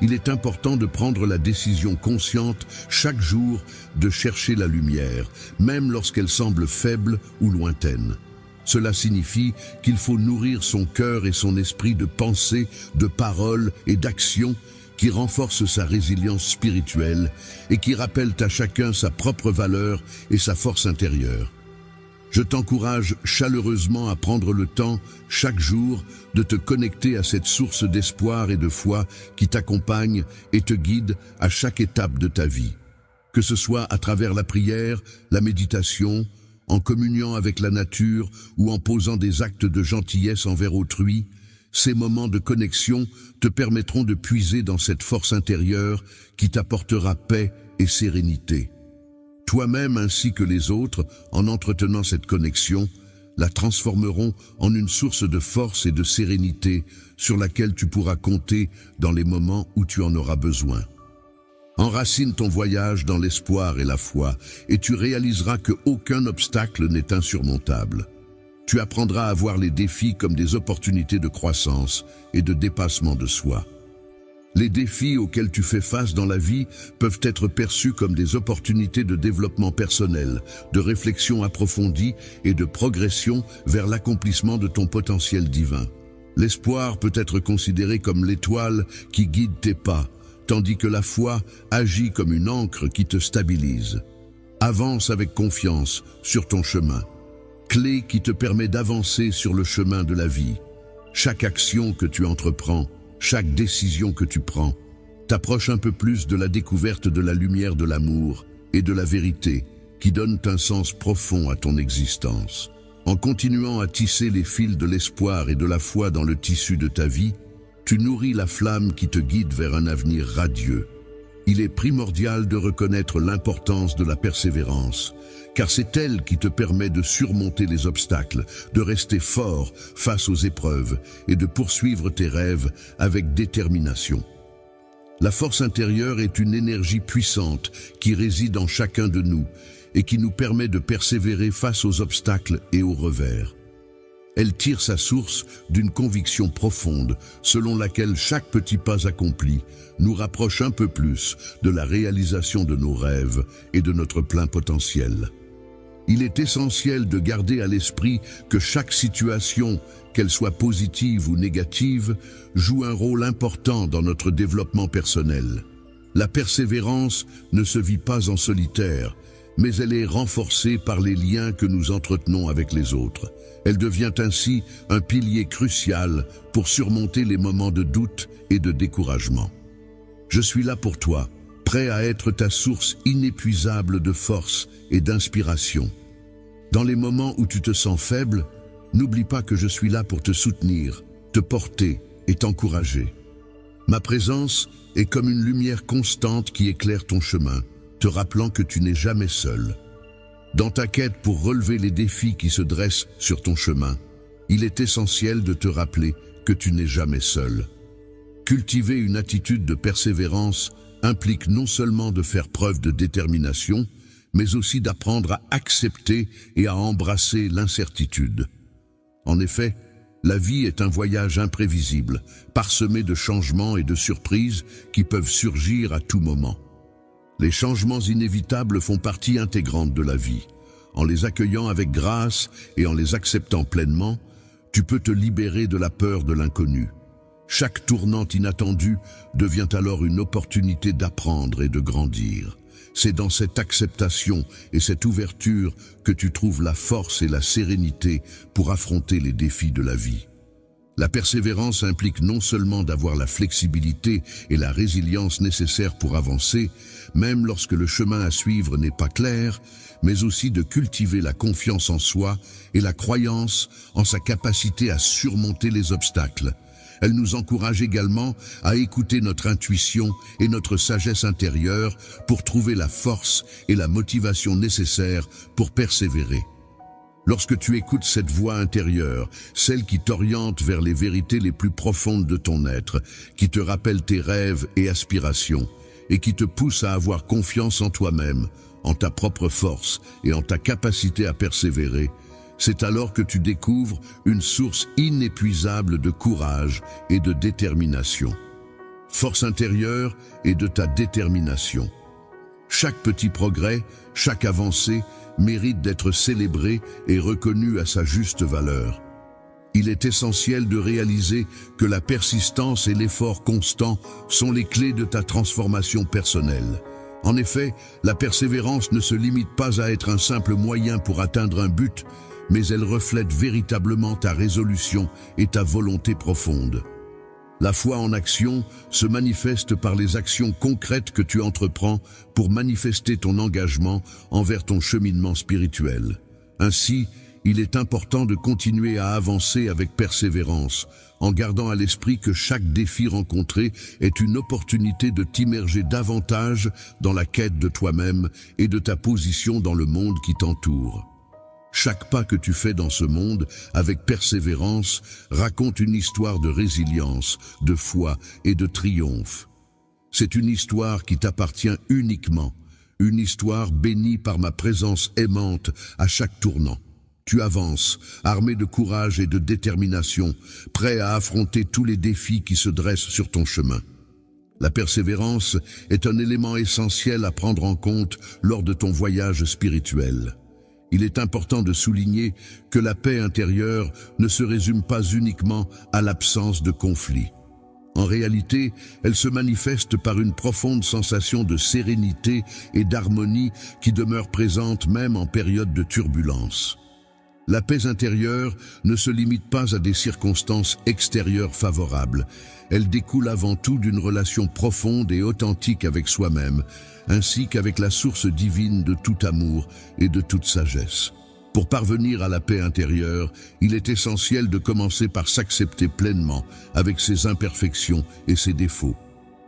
Il est important de prendre la décision consciente chaque jour de chercher la lumière, même lorsqu'elle semble faible ou lointaine. Cela signifie qu'il faut nourrir son cœur et son esprit de pensée, de paroles et d'actions qui renforcent sa résilience spirituelle et qui rappellent à chacun sa propre valeur et sa force intérieure. Je t'encourage chaleureusement à prendre le temps, chaque jour, de te connecter à cette source d'espoir et de foi qui t'accompagne et te guide à chaque étape de ta vie. Que ce soit à travers la prière, la méditation, en communiant avec la nature ou en posant des actes de gentillesse envers autrui, ces moments de connexion te permettront de puiser dans cette force intérieure qui t'apportera paix et sérénité. Toi-même ainsi que les autres, en entretenant cette connexion, la transformeront en une source de force et de sérénité sur laquelle tu pourras compter dans les moments où tu en auras besoin. Enracine ton voyage dans l'espoir et la foi, et tu réaliseras qu'aucun obstacle n'est insurmontable. Tu apprendras à voir les défis comme des opportunités de croissance et de dépassement de soi. Les défis auxquels tu fais face dans la vie peuvent être perçus comme des opportunités de développement personnel, de réflexion approfondie et de progression vers l'accomplissement de ton potentiel divin. L'espoir peut être considéré comme l'étoile qui guide tes pas, tandis que la foi agit comme une ancre qui te stabilise. Avance avec confiance sur ton chemin. Clé qui te permet d'avancer sur le chemin de la vie. Chaque action que tu entreprends, chaque décision que tu prends, t'approche un peu plus de la découverte de la lumière de l'amour et de la vérité qui donnent un sens profond à ton existence. En continuant à tisser les fils de l'espoir et de la foi dans le tissu de ta vie, tu nourris la flamme qui te guide vers un avenir radieux. Il est primordial de reconnaître l'importance de la persévérance, car c'est elle qui te permet de surmonter les obstacles, de rester fort face aux épreuves et de poursuivre tes rêves avec détermination. La force intérieure est une énergie puissante qui réside en chacun de nous et qui nous permet de persévérer face aux obstacles et aux revers. Elle tire sa source d'une conviction profonde, selon laquelle chaque petit pas accompli nous rapproche un peu plus de la réalisation de nos rêves et de notre plein potentiel. Il est essentiel de garder à l'esprit que chaque situation, qu'elle soit positive ou négative, joue un rôle important dans notre développement personnel. La persévérance ne se vit pas en solitaire, mais elle est renforcée par les liens que nous entretenons avec les autres. Elle devient ainsi un pilier crucial pour surmonter les moments de doute et de découragement. Je suis là pour toi, prêt à être ta source inépuisable de force et d'inspiration. Dans les moments où tu te sens faible, n'oublie pas que je suis là pour te soutenir, te porter et t'encourager. Ma présence est comme une lumière constante qui éclaire ton chemin, te rappelant que tu n'es jamais seul. Dans ta quête pour relever les défis qui se dressent sur ton chemin, il est essentiel de te rappeler que tu n'es jamais seul. Cultiver une attitude de persévérance implique non seulement de faire preuve de détermination, mais aussi d'apprendre à accepter et à embrasser l'incertitude. En effet, la vie est un voyage imprévisible, parsemé de changements et de surprises qui peuvent surgir à tout moment. Les changements inévitables font partie intégrante de la vie. En les accueillant avec grâce et en les acceptant pleinement, tu peux te libérer de la peur de l'inconnu. Chaque tournant inattendu devient alors une opportunité d'apprendre et de grandir. C'est dans cette acceptation et cette ouverture que tu trouves la force et la sérénité pour affronter les défis de la vie. La persévérance implique non seulement d'avoir la flexibilité et la résilience nécessaires pour avancer, même lorsque le chemin à suivre n'est pas clair, mais aussi de cultiver la confiance en soi et la croyance en sa capacité à surmonter les obstacles. Elle nous encourage également à écouter notre intuition et notre sagesse intérieure pour trouver la force et la motivation nécessaires pour persévérer. Lorsque tu écoutes cette voix intérieure, celle qui t'oriente vers les vérités les plus profondes de ton être, qui te rappelle tes rêves et aspirations, et qui te pousse à avoir confiance en toi-même, en ta propre force et en ta capacité à persévérer, c'est alors que tu découvres une source inépuisable de courage et de détermination. Force intérieure et de ta détermination. Chaque petit progrès, chaque avancée mérite d'être célébré et reconnu à sa juste valeur. Il est essentiel de réaliser que la persistance et l'effort constant sont les clés de ta transformation personnelle. En effet, la persévérance ne se limite pas à être un simple moyen pour atteindre un but, mais elle reflète véritablement ta résolution et ta volonté profonde. La foi en action se manifeste par les actions concrètes que tu entreprends pour manifester ton engagement envers ton cheminement spirituel. Ainsi, il est important de continuer à avancer avec persévérance, en gardant à l'esprit que chaque défi rencontré est une opportunité de t'immerger davantage dans la quête de toi-même et de ta position dans le monde qui t'entoure. Chaque pas que tu fais dans ce monde avec persévérance raconte une histoire de résilience, de foi et de triomphe. C'est une histoire qui t'appartient uniquement, une histoire bénie par ma présence aimante à chaque tournant. Tu avances, armé de courage et de détermination, prêt à affronter tous les défis qui se dressent sur ton chemin. La persévérance est un élément essentiel à prendre en compte lors de ton voyage spirituel. Il est important de souligner que la paix intérieure ne se résume pas uniquement à l'absence de conflit. En réalité, elle se manifeste par une profonde sensation de sérénité et d'harmonie qui demeure présente même en période de turbulence. La paix intérieure ne se limite pas à des circonstances extérieures favorables. Elle découle avant tout d'une relation profonde et authentique avec soi-même, ainsi qu'avec la source divine de tout amour et de toute sagesse. Pour parvenir à la paix intérieure, il est essentiel de commencer par s'accepter pleinement avec ses imperfections et ses défauts.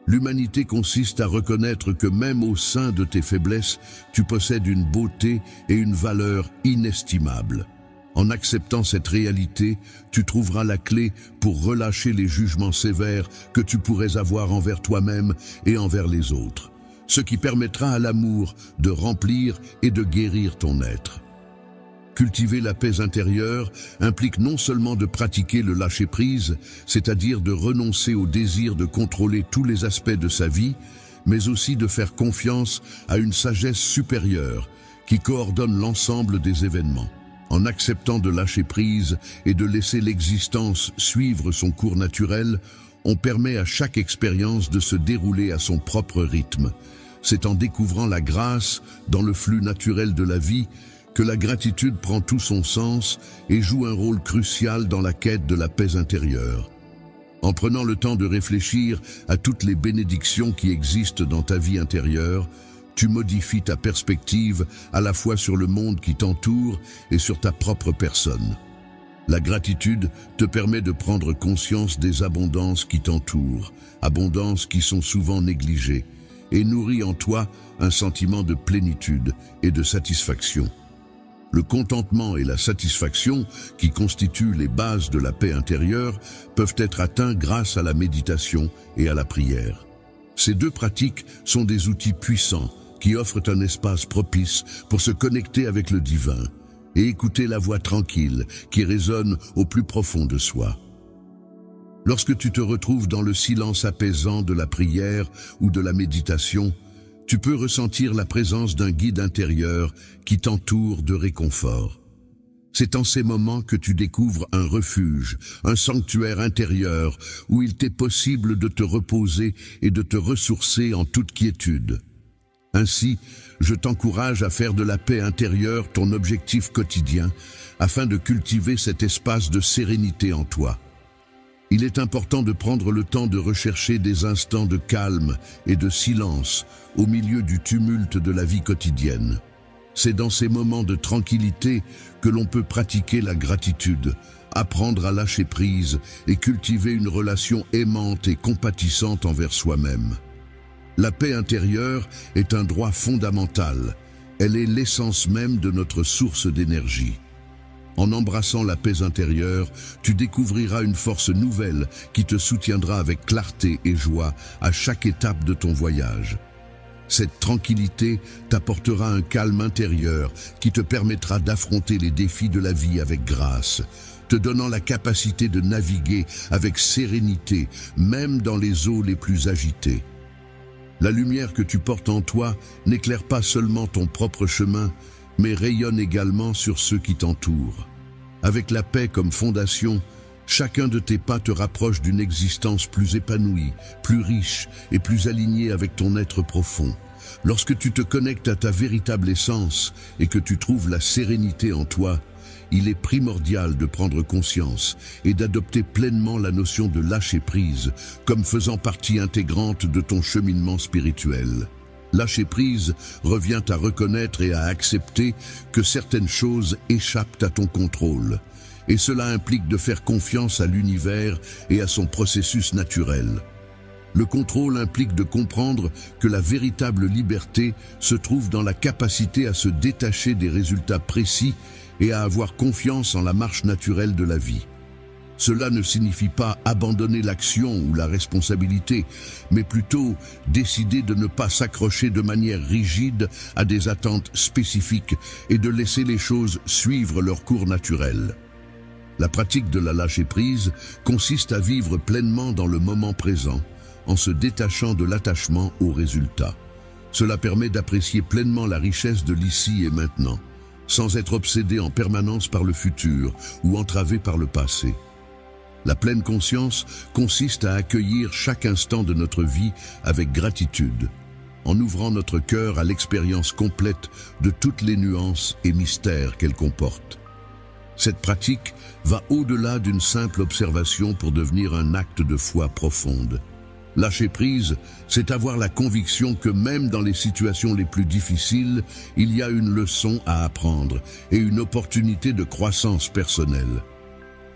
L'humanité consiste à reconnaître que même au sein de tes faiblesses, tu possèdes une beauté et une valeur inestimables. En acceptant cette réalité, tu trouveras la clé pour relâcher les jugements sévères que tu pourrais avoir envers toi-même et envers les autres, ce qui permettra à l'amour de remplir et de guérir ton être. Cultiver la paix intérieure implique non seulement de pratiquer le lâcher-prise, c'est-à-dire de renoncer au désir de contrôler tous les aspects de sa vie, mais aussi de faire confiance à une sagesse supérieure qui coordonne l'ensemble des événements. En acceptant de lâcher prise et de laisser l'existence suivre son cours naturel, on permet à chaque expérience de se dérouler à son propre rythme. C'est en découvrant la grâce dans le flux naturel de la vie que la gratitude prend tout son sens et joue un rôle crucial dans la quête de la paix intérieure. En prenant le temps de réfléchir à toutes les bénédictions qui existent dans ta vie intérieure, tu modifies ta perspective à la fois sur le monde qui t'entoure et sur ta propre personne. La gratitude te permet de prendre conscience des abondances qui t'entourent, abondances qui sont souvent négligées, et nourrit en toi un sentiment de plénitude et de satisfaction. Le contentement et la satisfaction, qui constituent les bases de la paix intérieure, peuvent être atteints grâce à la méditation et à la prière. Ces deux pratiques sont des outils puissants qui offrent un espace propice pour se connecter avec le divin et écouter la voix tranquille qui résonne au plus profond de soi. Lorsque tu te retrouves dans le silence apaisant de la prière ou de la méditation, tu peux ressentir la présence d'un guide intérieur qui t'entoure de réconfort. C'est en ces moments que tu découvres un refuge, un sanctuaire intérieur où il t'est possible de te reposer et de te ressourcer en toute quiétude. Ainsi, je t'encourage à faire de la paix intérieure ton objectif quotidien afin de cultiver cet espace de sérénité en toi. Il est important de prendre le temps de rechercher des instants de calme et de silence au milieu du tumulte de la vie quotidienne. C'est dans ces moments de tranquillité que l'on peut pratiquer la gratitude, apprendre à lâcher prise et cultiver une relation aimante et compatissante envers soi-même. La paix intérieure est un droit fondamental. Elle est l'essence même de notre source d'énergie. En embrassant la paix intérieure, tu découvriras une force nouvelle qui te soutiendra avec clarté et joie à chaque étape de ton voyage. Cette tranquillité t'apportera un calme intérieur qui te permettra d'affronter les défis de la vie avec grâce, te donnant la capacité de naviguer avec sérénité, même dans les eaux les plus agitées. La lumière que tu portes en toi n'éclaire pas seulement ton propre chemin, mais rayonne également sur ceux qui t'entourent. Avec la paix comme fondation, chacun de tes pas te rapproche d'une existence plus épanouie, plus riche et plus alignée avec ton être profond. Lorsque tu te connectes à ta véritable essence et que tu trouves la sérénité en toi, il est primordial de prendre conscience et d'adopter pleinement la notion de lâcher prise comme faisant partie intégrante de ton cheminement spirituel. Lâcher prise revient à reconnaître et à accepter que certaines choses échappent à ton contrôle. Et cela implique de faire confiance à l'univers et à son processus naturel. Le contrôle implique de comprendre que la véritable liberté se trouve dans la capacité à se détacher des résultats précis et à avoir confiance en la marche naturelle de la vie. Cela ne signifie pas abandonner l'action ou la responsabilité, mais plutôt décider de ne pas s'accrocher de manière rigide à des attentes spécifiques et de laisser les choses suivre leur cours naturel. La pratique de la lâcher-prise consiste à vivre pleinement dans le moment présent, en se détachant de l'attachement aux résultats. Cela permet d'apprécier pleinement la richesse de l'ici et maintenant, sans être obsédé en permanence par le futur ou entravé par le passé. La pleine conscience consiste à accueillir chaque instant de notre vie avec gratitude, en ouvrant notre cœur à l'expérience complète de toutes les nuances et mystères qu'elle comporte. Cette pratique va au-delà d'une simple observation pour devenir un acte de foi profonde. Lâcher prise, c'est avoir la conviction que même dans les situations les plus difficiles, il y a une leçon à apprendre et une opportunité de croissance personnelle.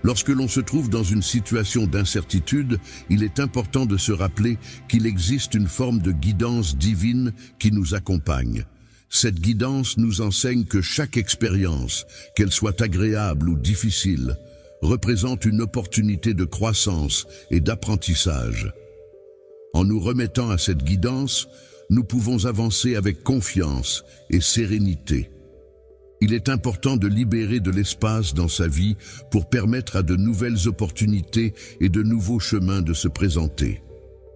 Lorsque l'on se trouve dans une situation d'incertitude, il est important de se rappeler qu'il existe une forme de guidance divine qui nous accompagne. Cette guidance nous enseigne que chaque expérience, qu'elle soit agréable ou difficile, représente une opportunité de croissance et d'apprentissage. En nous remettant à cette guidance, nous pouvons avancer avec confiance et sérénité. Il est important de libérer de l'espace dans sa vie pour permettre à de nouvelles opportunités et de nouveaux chemins de se présenter.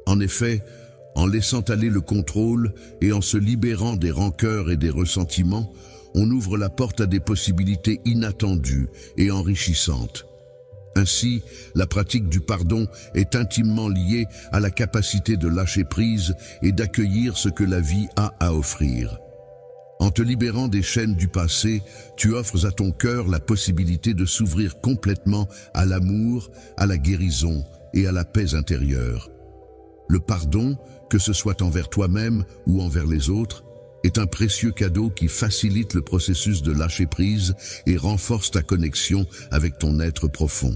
En effet, en laissant aller le contrôle et en se libérant des rancœurs et des ressentiments, on ouvre la porte à des possibilités inattendues et enrichissantes. Ainsi, la pratique du pardon est intimement liée à la capacité de lâcher prise et d'accueillir ce que la vie a à offrir. En te libérant des chaînes du passé, tu offres à ton cœur la possibilité de s'ouvrir complètement à l'amour, à la guérison et à la paix intérieure. Le pardon, que ce soit envers toi-même ou envers les autres, est un précieux cadeau qui facilite le processus de lâcher prise et renforce ta connexion avec ton être profond.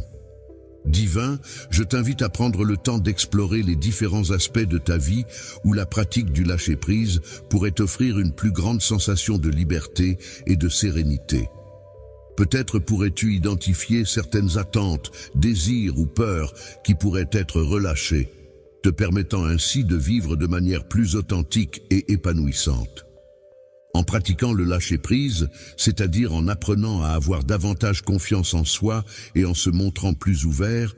Divin, je t'invite à prendre le temps d'explorer les différents aspects de ta vie où la pratique du lâcher-prise pourrait t'offrir une plus grande sensation de liberté et de sérénité. Peut-être pourrais-tu identifier certaines attentes, désirs ou peurs qui pourraient être relâchés, te permettant ainsi de vivre de manière plus authentique et épanouissante. En pratiquant le lâcher-prise, c'est-à-dire en apprenant à avoir davantage confiance en soi et en se montrant plus ouvert,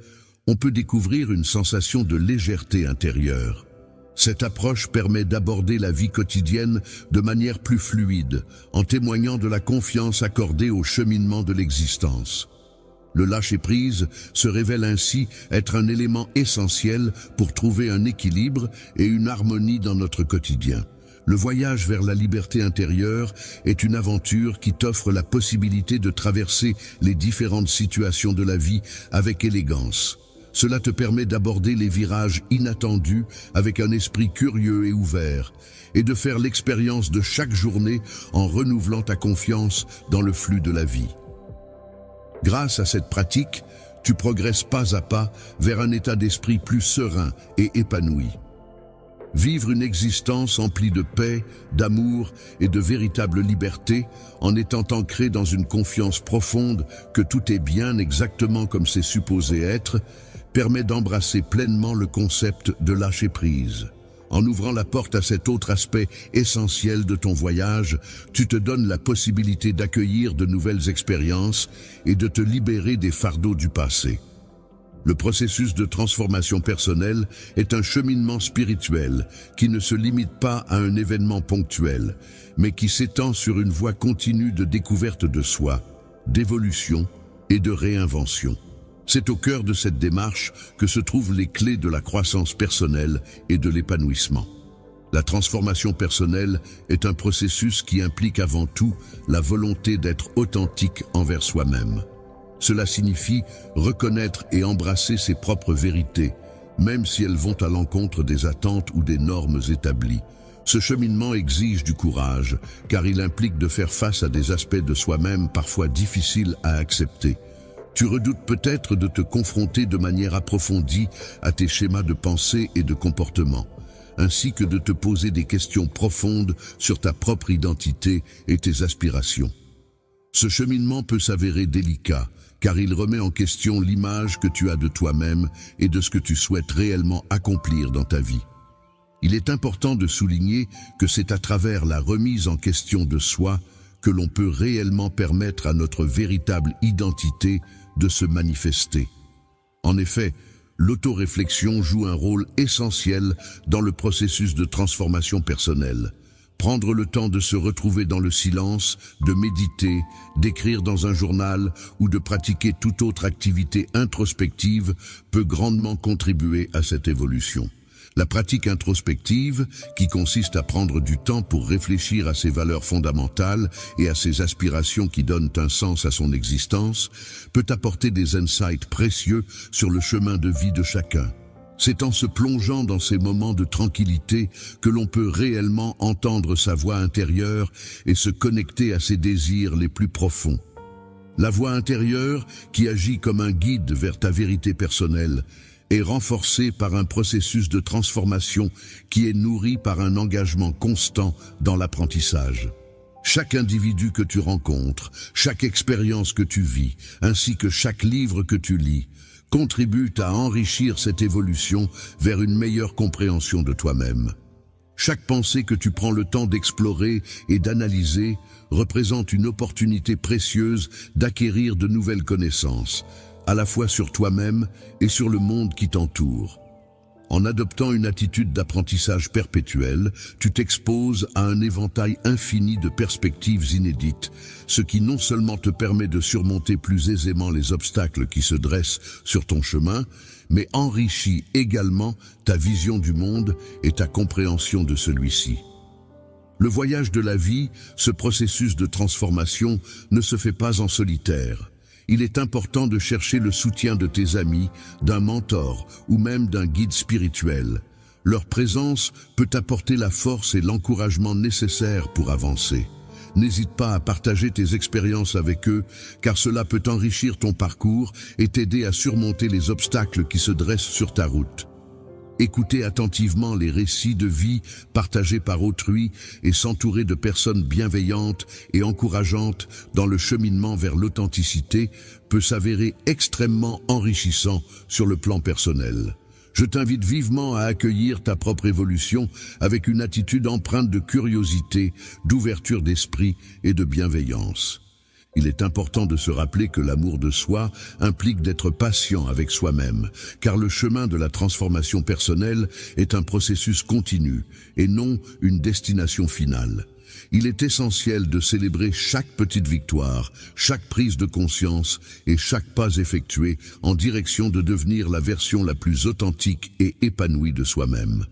on peut découvrir une sensation de légèreté intérieure. Cette approche permet d'aborder la vie quotidienne de manière plus fluide, en témoignant de la confiance accordée au cheminement de l'existence. Le lâcher-prise se révèle ainsi être un élément essentiel pour trouver un équilibre et une harmonie dans notre quotidien. Le voyage vers la liberté intérieure est une aventure qui t'offre la possibilité de traverser les différentes situations de la vie avec élégance. Cela te permet d'aborder les virages inattendus avec un esprit curieux et ouvert, et de faire l'expérience de chaque journée en renouvelant ta confiance dans le flux de la vie. Grâce à cette pratique, tu progresses pas à pas vers un état d'esprit plus serein et épanoui. Vivre une existence emplie de paix, d'amour et de véritable liberté, en étant ancré dans une confiance profonde que tout est bien exactement comme c'est supposé être, permet d'embrasser pleinement le concept de lâcher prise. En ouvrant la porte à cet autre aspect essentiel de ton voyage, tu te donnes la possibilité d'accueillir de nouvelles expériences et de te libérer des fardeaux du passé. Le processus de transformation personnelle est un cheminement spirituel qui ne se limite pas à un événement ponctuel, mais qui s'étend sur une voie continue de découverte de soi, d'évolution et de réinvention. C'est au cœur de cette démarche que se trouvent les clés de la croissance personnelle et de l'épanouissement. La transformation personnelle est un processus qui implique avant tout la volonté d'être authentique envers soi-même. Cela signifie reconnaître et embrasser ses propres vérités, même si elles vont à l'encontre des attentes ou des normes établies. Ce cheminement exige du courage, car il implique de faire face à des aspects de soi-même parfois difficiles à accepter. Tu redoutes peut-être de te confronter de manière approfondie à tes schémas de pensée et de comportement, ainsi que de te poser des questions profondes sur ta propre identité et tes aspirations. Ce cheminement peut s'avérer délicat, car il remet en question l'image que tu as de toi-même et de ce que tu souhaites réellement accomplir dans ta vie. Il est important de souligner que c'est à travers la remise en question de soi que l'on peut réellement permettre à notre véritable identité de se manifester. En effet, l'autoréflexion joue un rôle essentiel dans le processus de transformation personnelle. Prendre le temps de se retrouver dans le silence, de méditer, d'écrire dans un journal ou de pratiquer toute autre activité introspective peut grandement contribuer à cette évolution. La pratique introspective, qui consiste à prendre du temps pour réfléchir à ses valeurs fondamentales et à ses aspirations qui donnent un sens à son existence, peut apporter des insights précieux sur le chemin de vie de chacun. C'est en se plongeant dans ces moments de tranquillité que l'on peut réellement entendre sa voix intérieure et se connecter à ses désirs les plus profonds. La voix intérieure, qui agit comme un guide vers ta vérité personnelle, est renforcée par un processus de transformation qui est nourri par un engagement constant dans l'apprentissage. Chaque individu que tu rencontres, chaque expérience que tu vis, ainsi que chaque livre que tu lis, contribue à enrichir cette évolution vers une meilleure compréhension de toi-même. Chaque pensée que tu prends le temps d'explorer et d'analyser représente une opportunité précieuse d'acquérir de nouvelles connaissances, à la fois sur toi-même et sur le monde qui t'entoure. En adoptant une attitude d'apprentissage perpétuel, tu t'exposes à un éventail infini de perspectives inédites, ce qui non seulement te permet de surmonter plus aisément les obstacles qui se dressent sur ton chemin, mais enrichit également ta vision du monde et ta compréhension de celui-ci. Le voyage de la vie, ce processus de transformation, ne se fait pas en solitaire. Il est important de chercher le soutien de tes amis, d'un mentor ou même d'un guide spirituel. Leur présence peut apporter la force et l'encouragement nécessaires pour avancer. N'hésite pas à partager tes expériences avec eux, car cela peut enrichir ton parcours et t'aider à surmonter les obstacles qui se dressent sur ta route. Écouter attentivement les récits de vie partagés par autrui et s'entourer de personnes bienveillantes et encourageantes dans le cheminement vers l'authenticité peut s'avérer extrêmement enrichissant sur le plan personnel. Je t'invite vivement à accueillir ta propre évolution avec une attitude empreinte de curiosité, d'ouverture d'esprit et de bienveillance. Il est important de se rappeler que l'amour de soi implique d'être patient avec soi-même, car le chemin de la transformation personnelle est un processus continu et non une destination finale. Il est essentiel de célébrer chaque petite victoire, chaque prise de conscience et chaque pas effectué en direction de devenir la version la plus authentique et épanouie de soi-même.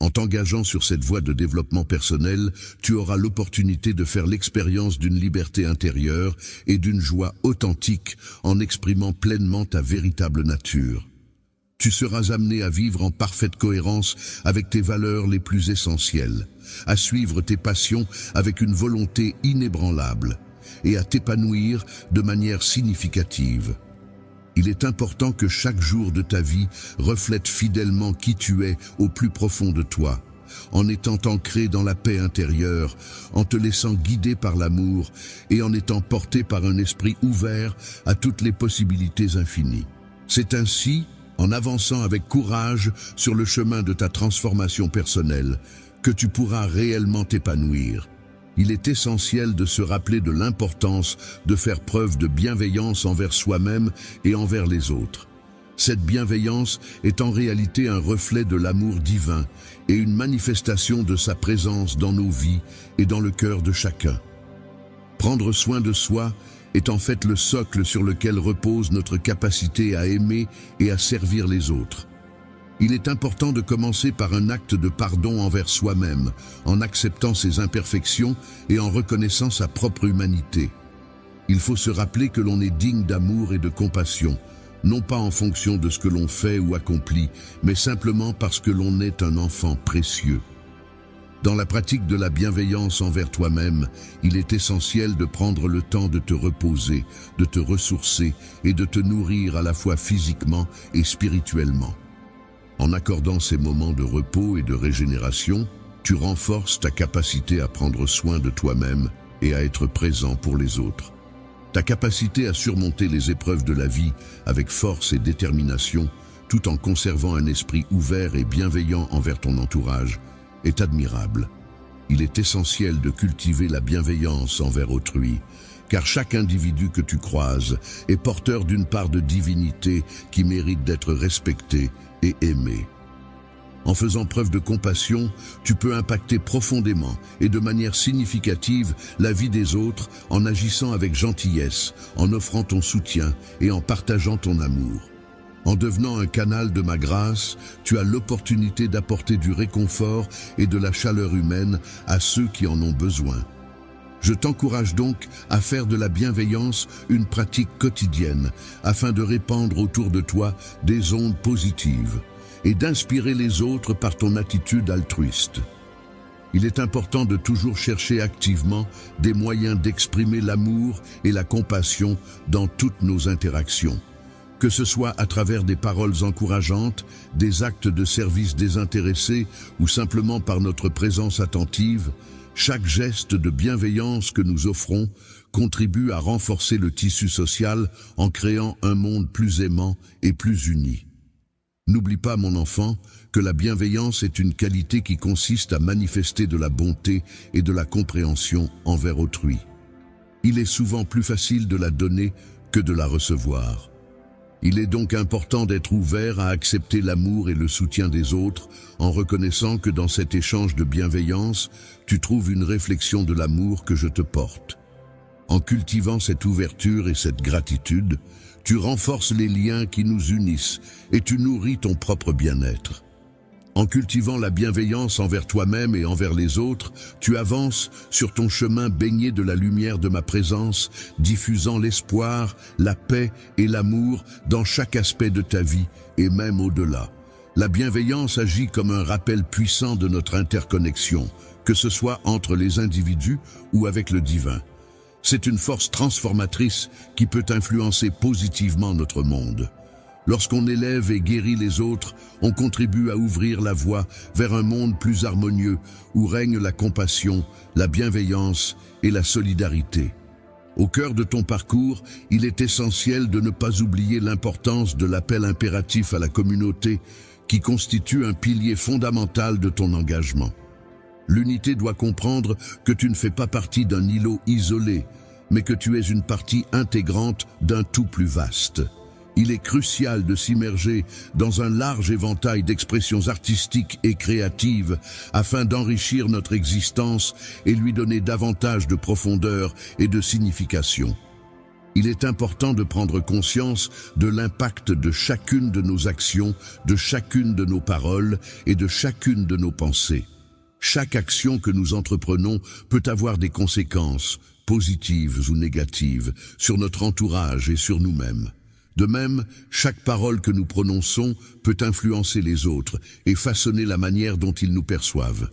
En t'engageant sur cette voie de développement personnel, tu auras l'opportunité de faire l'expérience d'une liberté intérieure et d'une joie authentique en exprimant pleinement ta véritable nature. Tu seras amené à vivre en parfaite cohérence avec tes valeurs les plus essentielles, à suivre tes passions avec une volonté inébranlable et à t'épanouir de manière significative. Il est important que chaque jour de ta vie reflète fidèlement qui tu es au plus profond de toi, en étant ancré dans la paix intérieure, en te laissant guider par l'amour et en étant porté par un esprit ouvert à toutes les possibilités infinies. C'est ainsi, en avançant avec courage sur le chemin de ta transformation personnelle, que tu pourras réellement t'épanouir. Il est essentiel de se rappeler de l'importance de faire preuve de bienveillance envers soi-même et envers les autres. Cette bienveillance est en réalité un reflet de l'amour divin et une manifestation de sa présence dans nos vies et dans le cœur de chacun. Prendre soin de soi est en fait le socle sur lequel repose notre capacité à aimer et à servir les autres. Il est important de commencer par un acte de pardon envers soi-même, en acceptant ses imperfections et en reconnaissant sa propre humanité. Il faut se rappeler que l'on est digne d'amour et de compassion, non pas en fonction de ce que l'on fait ou accomplit, mais simplement parce que l'on est un enfant précieux. Dans la pratique de la bienveillance envers toi-même, il est essentiel de prendre le temps de te reposer, de te ressourcer et de te nourrir à la fois physiquement et spirituellement. En accordant ces moments de repos et de régénération, tu renforces ta capacité à prendre soin de toi-même et à être présent pour les autres. Ta capacité à surmonter les épreuves de la vie avec force et détermination, tout en conservant un esprit ouvert et bienveillant envers ton entourage, est admirable. Il est essentiel de cultiver la bienveillance envers autrui, car chaque individu que tu croises est porteur d'une part de divinité qui mérite d'être respectée et aimée. En faisant preuve de compassion, tu peux impacter profondément et de manière significative la vie des autres en agissant avec gentillesse, en offrant ton soutien et en partageant ton amour. En devenant un canal de ma grâce, tu as l'opportunité d'apporter du réconfort et de la chaleur humaine à ceux qui en ont besoin. Je t'encourage donc à faire de la bienveillance une pratique quotidienne afin de répandre autour de toi des ondes positives et d'inspirer les autres par ton attitude altruiste. Il est important de toujours chercher activement des moyens d'exprimer l'amour et la compassion dans toutes nos interactions. Que ce soit à travers des paroles encourageantes, des actes de service désintéressés ou simplement par notre présence attentive, chaque geste de bienveillance que nous offrons contribue à renforcer le tissu social en créant un monde plus aimant et plus uni. N'oublie pas, mon enfant, que la bienveillance est une qualité qui consiste à manifester de la bonté et de la compréhension envers autrui. Il est souvent plus facile de la donner que de la recevoir. Il est donc important d'être ouvert à accepter l'amour et le soutien des autres en reconnaissant que dans cet échange de bienveillance, tu trouves une réflexion de l'amour que je te porte. En cultivant cette ouverture et cette gratitude, tu renforces les liens qui nous unissent et tu nourris ton propre bien-être. En cultivant la bienveillance envers toi-même et envers les autres, tu avances sur ton chemin baigné de la lumière de ma présence, diffusant l'espoir, la paix et l'amour dans chaque aspect de ta vie et même au-delà. La bienveillance agit comme un rappel puissant de notre interconnexion, que ce soit entre les individus ou avec le divin. C'est une force transformatrice qui peut influencer positivement notre monde. Lorsqu'on élève et guérit les autres, on contribue à ouvrir la voie vers un monde plus harmonieux où règne la compassion, la bienveillance et la solidarité. Au cœur de ton parcours, il est essentiel de ne pas oublier l'importance de l'appel impératif à la communauté qui constitue un pilier fondamental de ton engagement. L'unité doit comprendre que tu ne fais pas partie d'un îlot isolé, mais que tu es une partie intégrante d'un tout plus vaste. Il est crucial de s'immerger dans un large éventail d'expressions artistiques et créatives afin d'enrichir notre existence et lui donner davantage de profondeur et de signification. Il est important de prendre conscience de l'impact de chacune de nos actions, de chacune de nos paroles et de chacune de nos pensées. Chaque action que nous entreprenons peut avoir des conséquences, positives ou négatives, sur notre entourage et sur nous-mêmes. De même, chaque parole que nous prononçons peut influencer les autres et façonner la manière dont ils nous perçoivent.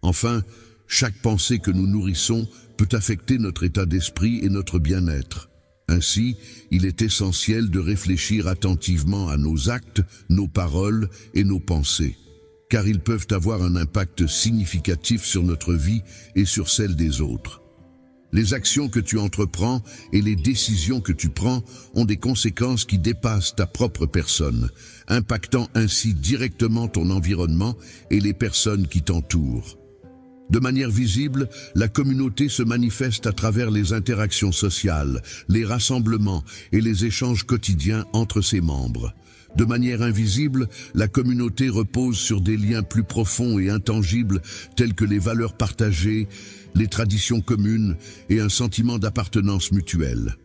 Enfin, chaque pensée que nous nourrissons peut affecter notre état d'esprit et notre bien-être. Ainsi, il est essentiel de réfléchir attentivement à nos actes, nos paroles et nos pensées, car ils peuvent avoir un impact significatif sur notre vie et sur celle des autres. Les actions que tu entreprends et les décisions que tu prends ont des conséquences qui dépassent ta propre personne, impactant ainsi directement ton environnement et les personnes qui t'entourent. De manière visible, la communauté se manifeste à travers les interactions sociales, les rassemblements et les échanges quotidiens entre ses membres. De manière invisible, la communauté repose sur des liens plus profonds et intangibles tels que les valeurs partagées, les traditions communes et un sentiment d'appartenance mutuelle.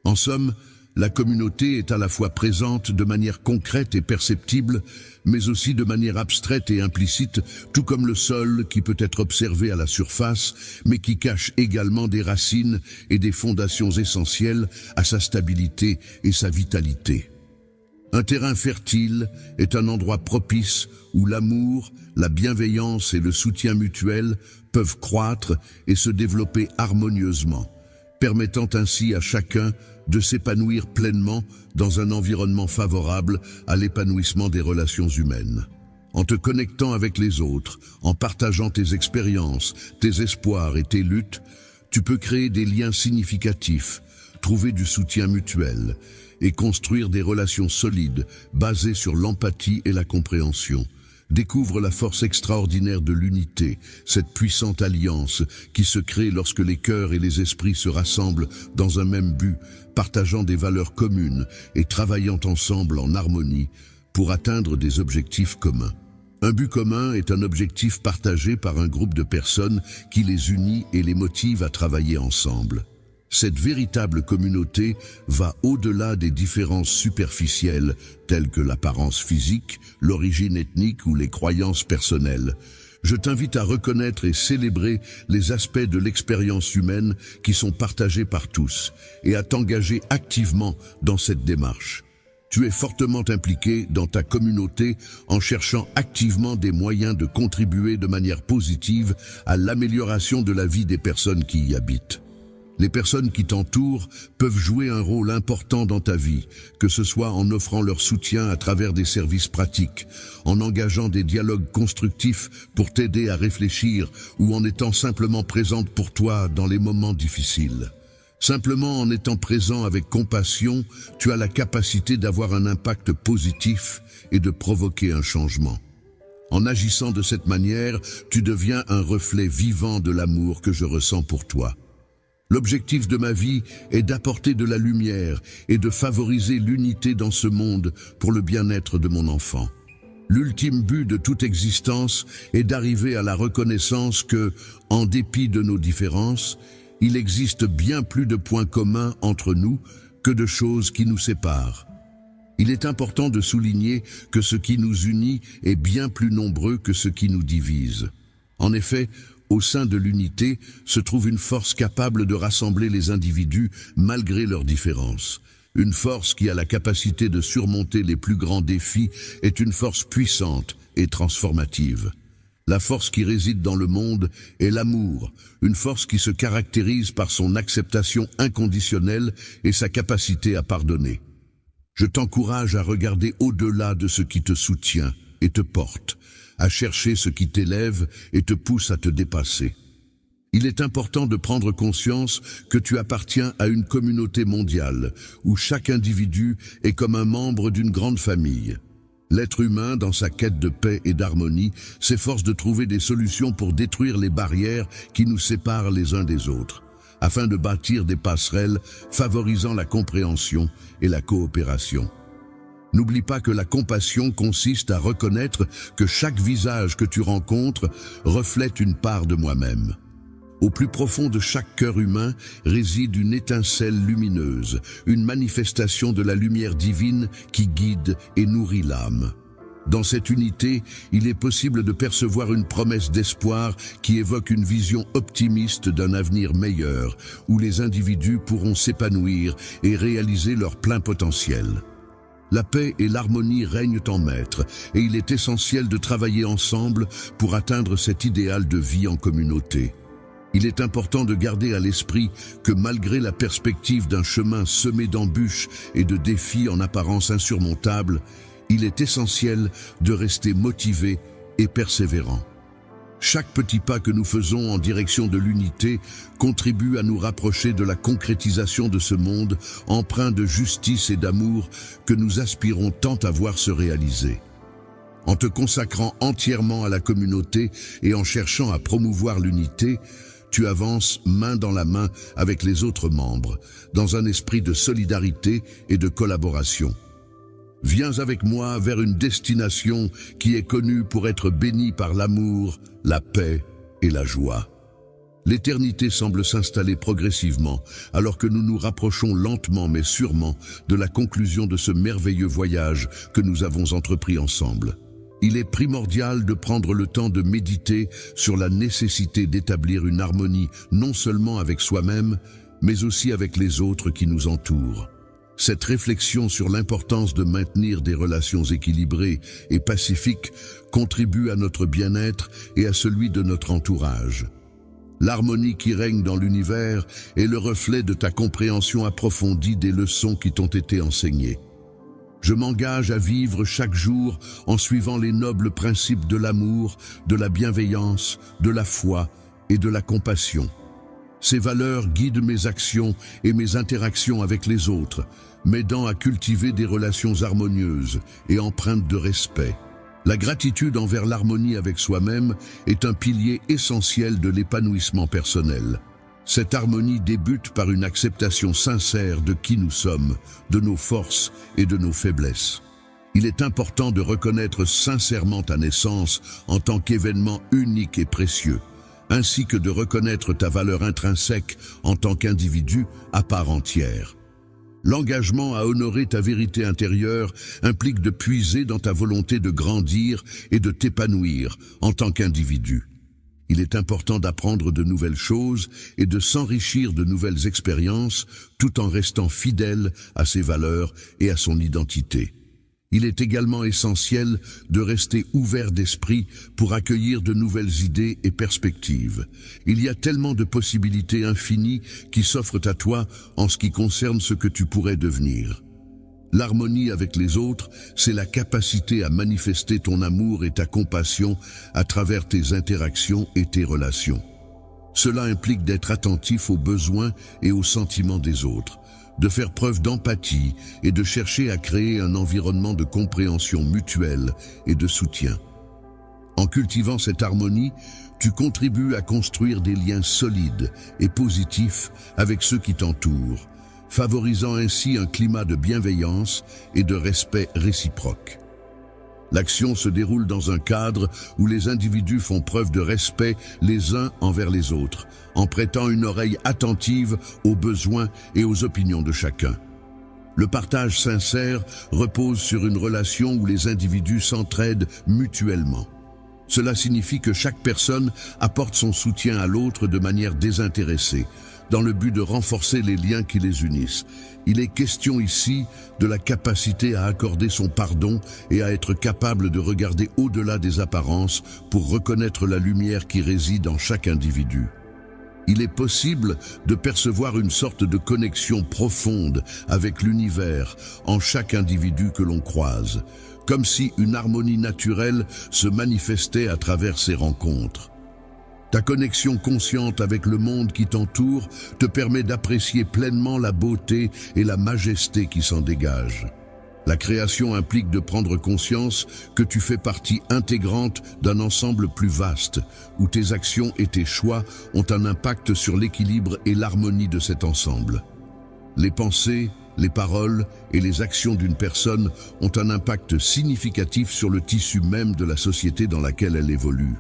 En somme, la communauté est à la fois présente de manière concrète et perceptible, mais aussi de manière abstraite et implicite, tout comme le sol qui peut être observé à la surface, mais qui cache également des racines et des fondations essentielles à sa stabilité et sa vitalité. Un terrain fertile est un endroit propice où l'amour, la bienveillance et le soutien mutuel peuvent croître et se développer harmonieusement, permettant ainsi à chacun de s'épanouir pleinement dans un environnement favorable à l'épanouissement des relations humaines. En te connectant avec les autres, en partageant tes expériences, tes espoirs et tes luttes, tu peux créer des liens significatifs, trouver du soutien mutuel et construire des relations solides basées sur l'empathie et la compréhension. Découvre la force extraordinaire de l'unité, cette puissante alliance qui se crée lorsque les cœurs et les esprits se rassemblent dans un même but, partageant des valeurs communes et travaillant ensemble en harmonie pour atteindre des objectifs communs. Un but commun est un objectif partagé par un groupe de personnes qui les unit et les motive à travailler ensemble. Cette véritable communauté va au-delà des différences superficielles telles que l'apparence physique, l'origine ethnique ou les croyances personnelles. Je t'invite à reconnaître et célébrer les aspects de l'expérience humaine qui sont partagés par tous et à t'engager activement dans cette démarche. Tu es fortement impliqué dans ta communauté en cherchant activement des moyens de contribuer de manière positive à l'amélioration de la vie des personnes qui y habitent. Les personnes qui t'entourent peuvent jouer un rôle important dans ta vie, que ce soit en offrant leur soutien à travers des services pratiques, en engageant des dialogues constructifs pour t'aider à réfléchir ou en étant simplement présente pour toi dans les moments difficiles. Simplement en étant présent avec compassion, tu as la capacité d'avoir un impact positif et de provoquer un changement. En agissant de cette manière, tu deviens un reflet vivant de l'amour que je ressens pour toi. L'objectif de ma vie est d'apporter de la lumière et de favoriser l'unité dans ce monde pour le bien-être de mon enfant. L'ultime but de toute existence est d'arriver à la reconnaissance que, en dépit de nos différences, il existe bien plus de points communs entre nous que de choses qui nous séparent. Il est important de souligner que ce qui nous unit est bien plus nombreux que ce qui nous divise. En effet, au sein de l'unité se trouve une force capable de rassembler les individus malgré leurs différences. Une force qui a la capacité de surmonter les plus grands défis est une force puissante et transformative. La force qui réside dans le monde est l'amour, une force qui se caractérise par son acceptation inconditionnelle et sa capacité à pardonner. Je t'encourage à regarder au-delà de ce qui te soutient et te porte, à chercher ce qui t'élève et te pousse à te dépasser. Il est important de prendre conscience que tu appartiens à une communauté mondiale, où chaque individu est comme un membre d'une grande famille. L'être humain, dans sa quête de paix et d'harmonie, s'efforce de trouver des solutions pour détruire les barrières qui nous séparent les uns des autres, afin de bâtir des passerelles favorisant la compréhension et la coopération. N'oublie pas que la compassion consiste à reconnaître que chaque visage que tu rencontres reflète une part de moi-même. Au plus profond de chaque cœur humain réside une étincelle lumineuse, une manifestation de la lumière divine qui guide et nourrit l'âme. Dans cette unité, il est possible de percevoir une promesse d'espoir qui évoque une vision optimiste d'un avenir meilleur, où les individus pourront s'épanouir et réaliser leur plein potentiel. La paix et l'harmonie règnent en maître, et il est essentiel de travailler ensemble pour atteindre cet idéal de vie en communauté. Il est important de garder à l'esprit que malgré la perspective d'un chemin semé d'embûches et de défis en apparence insurmontables, il est essentiel de rester motivé et persévérant. Chaque petit pas que nous faisons en direction de l'unité contribue à nous rapprocher de la concrétisation de ce monde empreint de justice et d'amour que nous aspirons tant à voir se réaliser. En te consacrant entièrement à la communauté et en cherchant à promouvoir l'unité, tu avances main dans la main avec les autres membres, dans un esprit de solidarité et de collaboration. Viens avec moi vers une destination qui est connue pour être bénie par l'amour, la paix et la joie. L'éternité semble s'installer progressivement, alors que nous nous rapprochons lentement mais sûrement de la conclusion de ce merveilleux voyage que nous avons entrepris ensemble. Il est primordial de prendre le temps de méditer sur la nécessité d'établir une harmonie non seulement avec soi-même, mais aussi avec les autres qui nous entourent. Cette réflexion sur l'importance de maintenir des relations équilibrées et pacifiques contribue à notre bien-être et à celui de notre entourage. L'harmonie qui règne dans l'univers est le reflet de ta compréhension approfondie des leçons qui t'ont été enseignées. Je m'engage à vivre chaque jour en suivant les nobles principes de l'amour, de la bienveillance, de la foi et de la compassion. Ces valeurs guident mes actions et mes interactions avec les autres, m'aidant à cultiver des relations harmonieuses et empreintes de respect. La gratitude envers l'harmonie avec soi-même est un pilier essentiel de l'épanouissement personnel. Cette harmonie débute par une acceptation sincère de qui nous sommes, de nos forces et de nos faiblesses. Il est important de reconnaître sincèrement ta naissance en tant qu'événement unique et précieux, ainsi que de reconnaître ta valeur intrinsèque en tant qu'individu à part entière. L'engagement à honorer ta vérité intérieure implique de puiser dans ta volonté de grandir et de t'épanouir en tant qu'individu. Il est important d'apprendre de nouvelles choses et de s'enrichir de nouvelles expériences tout en restant fidèle à ses valeurs et à son identité. Il est également essentiel de rester ouvert d'esprit pour accueillir de nouvelles idées et perspectives. Il y a tellement de possibilités infinies qui s'offrent à toi en ce qui concerne ce que tu pourrais devenir. L'harmonie avec les autres, c'est la capacité à manifester ton amour et ta compassion à travers tes interactions et tes relations. Cela implique d'être attentif aux besoins et aux sentiments des autres, de faire preuve d'empathie et de chercher à créer un environnement de compréhension mutuelle et de soutien. En cultivant cette harmonie, tu contribues à construire des liens solides et positifs avec ceux qui t'entourent, favorisant ainsi un climat de bienveillance et de respect réciproque. L'action se déroule dans un cadre où les individus font preuve de respect les uns envers les autres, en prêtant une oreille attentive aux besoins et aux opinions de chacun. Le partage sincère repose sur une relation où les individus s'entraident mutuellement. Cela signifie que chaque personne apporte son soutien à l'autre de manière désintéressée, dans le but de renforcer les liens qui les unissent. Il est question ici de la capacité à accorder son pardon et à être capable de regarder au-delà des apparences pour reconnaître la lumière qui réside en chaque individu. Il est possible de percevoir une sorte de connexion profonde avec l'univers en chaque individu que l'on croise, comme si une harmonie naturelle se manifestait à travers ces rencontres. Ta connexion consciente avec le monde qui t'entoure te permet d'apprécier pleinement la beauté et la majesté qui s'en dégagent. La création implique de prendre conscience que tu fais partie intégrante d'un ensemble plus vaste, où tes actions et tes choix ont un impact sur l'équilibre et l'harmonie de cet ensemble. Les pensées, les paroles et les actions d'une personne ont un impact significatif sur le tissu même de la société dans laquelle elle évolue.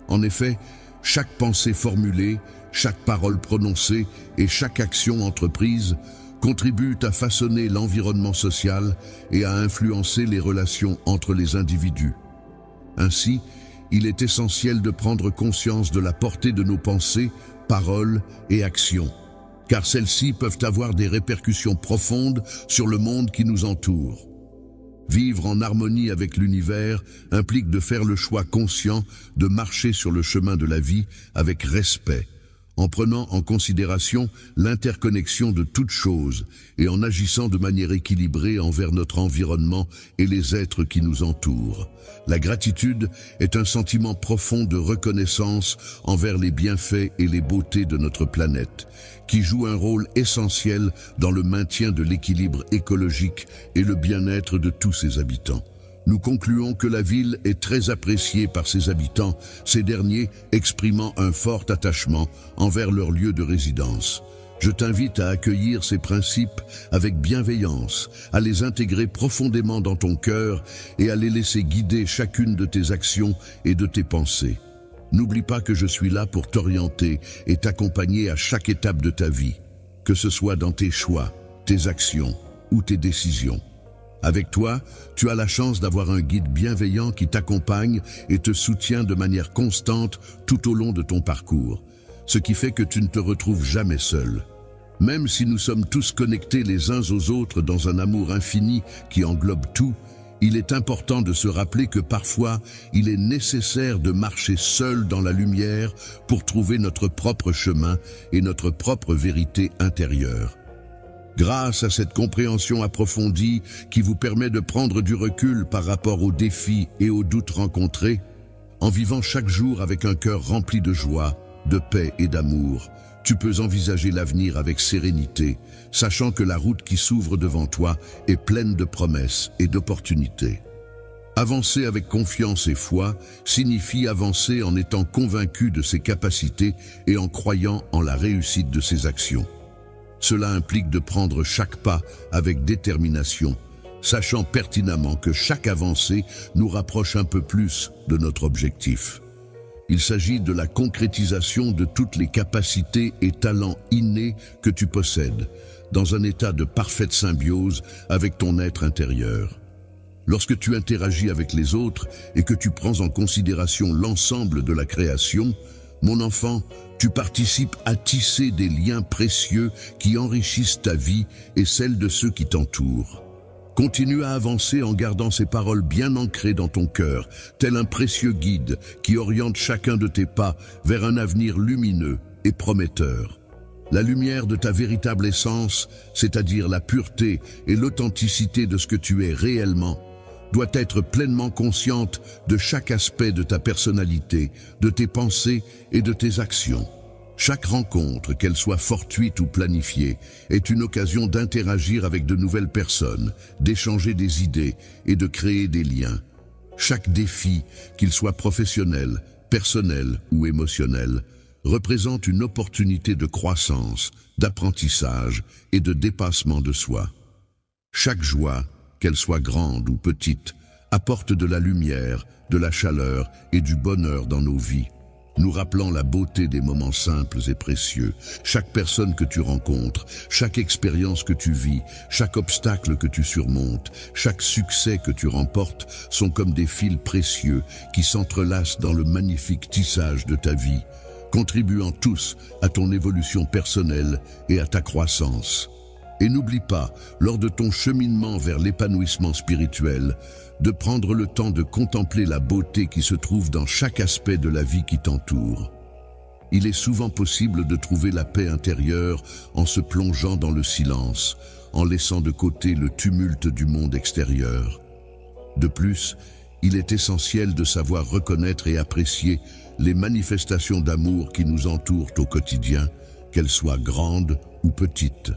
En effet, chaque pensée formulée, chaque parole prononcée et chaque action entreprise contribuent à façonner l'environnement social et à influencer les relations entre les individus. Ainsi, il est essentiel de prendre conscience de la portée de nos pensées, paroles et actions, car celles-ci peuvent avoir des répercussions profondes sur le monde qui nous entoure. Vivre en harmonie avec l'univers implique de faire le choix conscient de marcher sur le chemin de la vie avec respect, en prenant en considération l'interconnexion de toutes choses et en agissant de manière équilibrée envers notre environnement et les êtres qui nous entourent. La gratitude est un sentiment profond de reconnaissance envers les bienfaits et les beautés de notre planète, qui joue un rôle essentiel dans le maintien de l'équilibre écologique et le bien-être de tous ses habitants. Nous concluons que la ville est très appréciée par ses habitants, ces derniers exprimant un fort attachement envers leur lieu de résidence. Je t'invite à accueillir ces principes avec bienveillance, à les intégrer profondément dans ton cœur et à les laisser guider chacune de tes actions et de tes pensées. N'oublie pas que je suis là pour t'orienter et t'accompagner à chaque étape de ta vie, que ce soit dans tes choix, tes actions ou tes décisions. Avec toi, tu as la chance d'avoir un guide bienveillant qui t'accompagne et te soutient de manière constante tout au long de ton parcours, ce qui fait que tu ne te retrouves jamais seul. Même si nous sommes tous connectés les uns aux autres dans un amour infini qui englobe tout, il est important de se rappeler que parfois, il est nécessaire de marcher seul dans la lumière pour trouver notre propre chemin et notre propre vérité intérieure. Grâce à cette compréhension approfondie qui vous permet de prendre du recul par rapport aux défis et aux doutes rencontrés, en vivant chaque jour avec un cœur rempli de joie, de paix et d'amour, tu peux envisager l'avenir avec sérénité, sachant que la route qui s'ouvre devant toi est pleine de promesses et d'opportunités. Avancer avec confiance et foi signifie avancer en étant convaincu de ses capacités et en croyant en la réussite de ses actions. Cela implique de prendre chaque pas avec détermination, sachant pertinemment que chaque avancée nous rapproche un peu plus de notre objectif. Il s'agit de la concrétisation de toutes les capacités et talents innés que tu possèdes, dans un état de parfaite symbiose avec ton être intérieur. Lorsque tu interagis avec les autres et que tu prends en considération l'ensemble de la création, mon enfant, tu participes à tisser des liens précieux qui enrichissent ta vie et celle de ceux qui t'entourent. Continue à avancer en gardant ces paroles bien ancrées dans ton cœur, tel un précieux guide qui oriente chacun de tes pas vers un avenir lumineux et prometteur. La lumière de ta véritable essence, c'est-à-dire la pureté et l'authenticité de ce que tu es réellement, doit être pleinement consciente de chaque aspect de ta personnalité, de tes pensées et de tes actions. Chaque rencontre, qu'elle soit fortuite ou planifiée, est une occasion d'interagir avec de nouvelles personnes, d'échanger des idées et de créer des liens. Chaque défi, qu'il soit professionnel, personnel ou émotionnel, représente une opportunité de croissance, d'apprentissage et de dépassement de soi. Chaque joie, qu'elle soit grande ou petite, apporte de la lumière, de la chaleur et du bonheur dans nos vies. nous rappelant la beauté des moments simples et précieux. Chaque personne que tu rencontres, chaque expérience que tu vis, chaque obstacle que tu surmontes, chaque succès que tu remportes sont comme des fils précieux qui s'entrelacent dans le magnifique tissage de ta vie, contribuant tous à ton évolution personnelle et à ta croissance. Et n'oublie pas, lors de ton cheminement vers l'épanouissement spirituel, de prendre le temps de contempler la beauté qui se trouve dans chaque aspect de la vie qui t'entoure. Il est souvent possible de trouver la paix intérieure en se plongeant dans le silence, en laissant de côté le tumulte du monde extérieur. De plus, il est essentiel de savoir reconnaître et apprécier les manifestations d'amour qui nous entourent au quotidien, qu'elles soient grandes ou petites.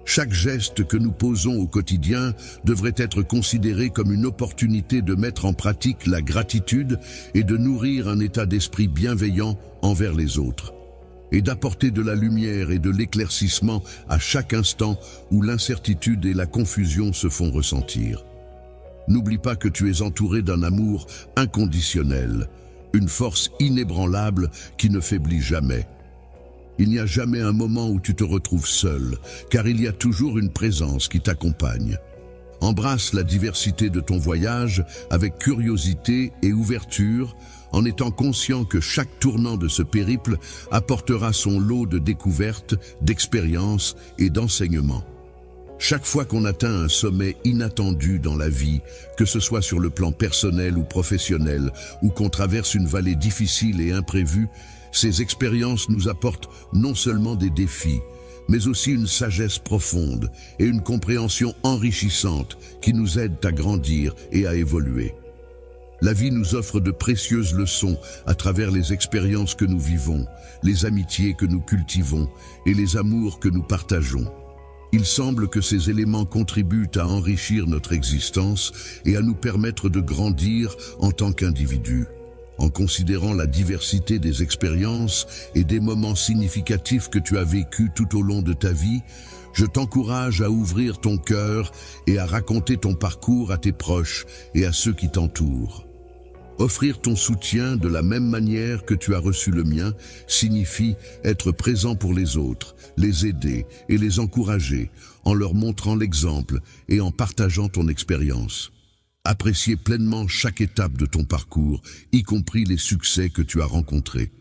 Chaque geste que nous posons au quotidien devrait être considéré comme une opportunité de mettre en pratique la gratitude et de nourrir un état d'esprit bienveillant envers les autres, et d'apporter de la lumière et de l'éclaircissement à chaque instant où l'incertitude et la confusion se font ressentir. N'oublie pas que tu es entouré d'un amour inconditionnel, une force inébranlable qui ne faiblit jamais. Il n'y a jamais un moment où tu te retrouves seul, car il y a toujours une présence qui t'accompagne. Embrasse la diversité de ton voyage avec curiosité et ouverture, en étant conscient que chaque tournant de ce périple apportera son lot de découvertes, d'expériences et d'enseignements. Chaque fois qu'on atteint un sommet inattendu dans la vie, que ce soit sur le plan personnel ou professionnel, ou qu'on traverse une vallée difficile et imprévue, ces expériences nous apportent non seulement des défis, mais aussi une sagesse profonde et une compréhension enrichissante qui nous aident à grandir et à évoluer. La vie nous offre de précieuses leçons à travers les expériences que nous vivons, les amitiés que nous cultivons et les amours que nous partageons. Il semble que ces éléments contribuent à enrichir notre existence et à nous permettre de grandir en tant qu'individus. En considérant la diversité des expériences et des moments significatifs que tu as vécus tout au long de ta vie, je t'encourage à ouvrir ton cœur et à raconter ton parcours à tes proches et à ceux qui t'entourent. Offrir ton soutien de la même manière que tu as reçu le mien signifie être présent pour les autres, les aider et les encourager en leur montrant l'exemple et en partageant ton expérience. Apprécier pleinement chaque étape de ton parcours, y compris les succès que tu as rencontrés.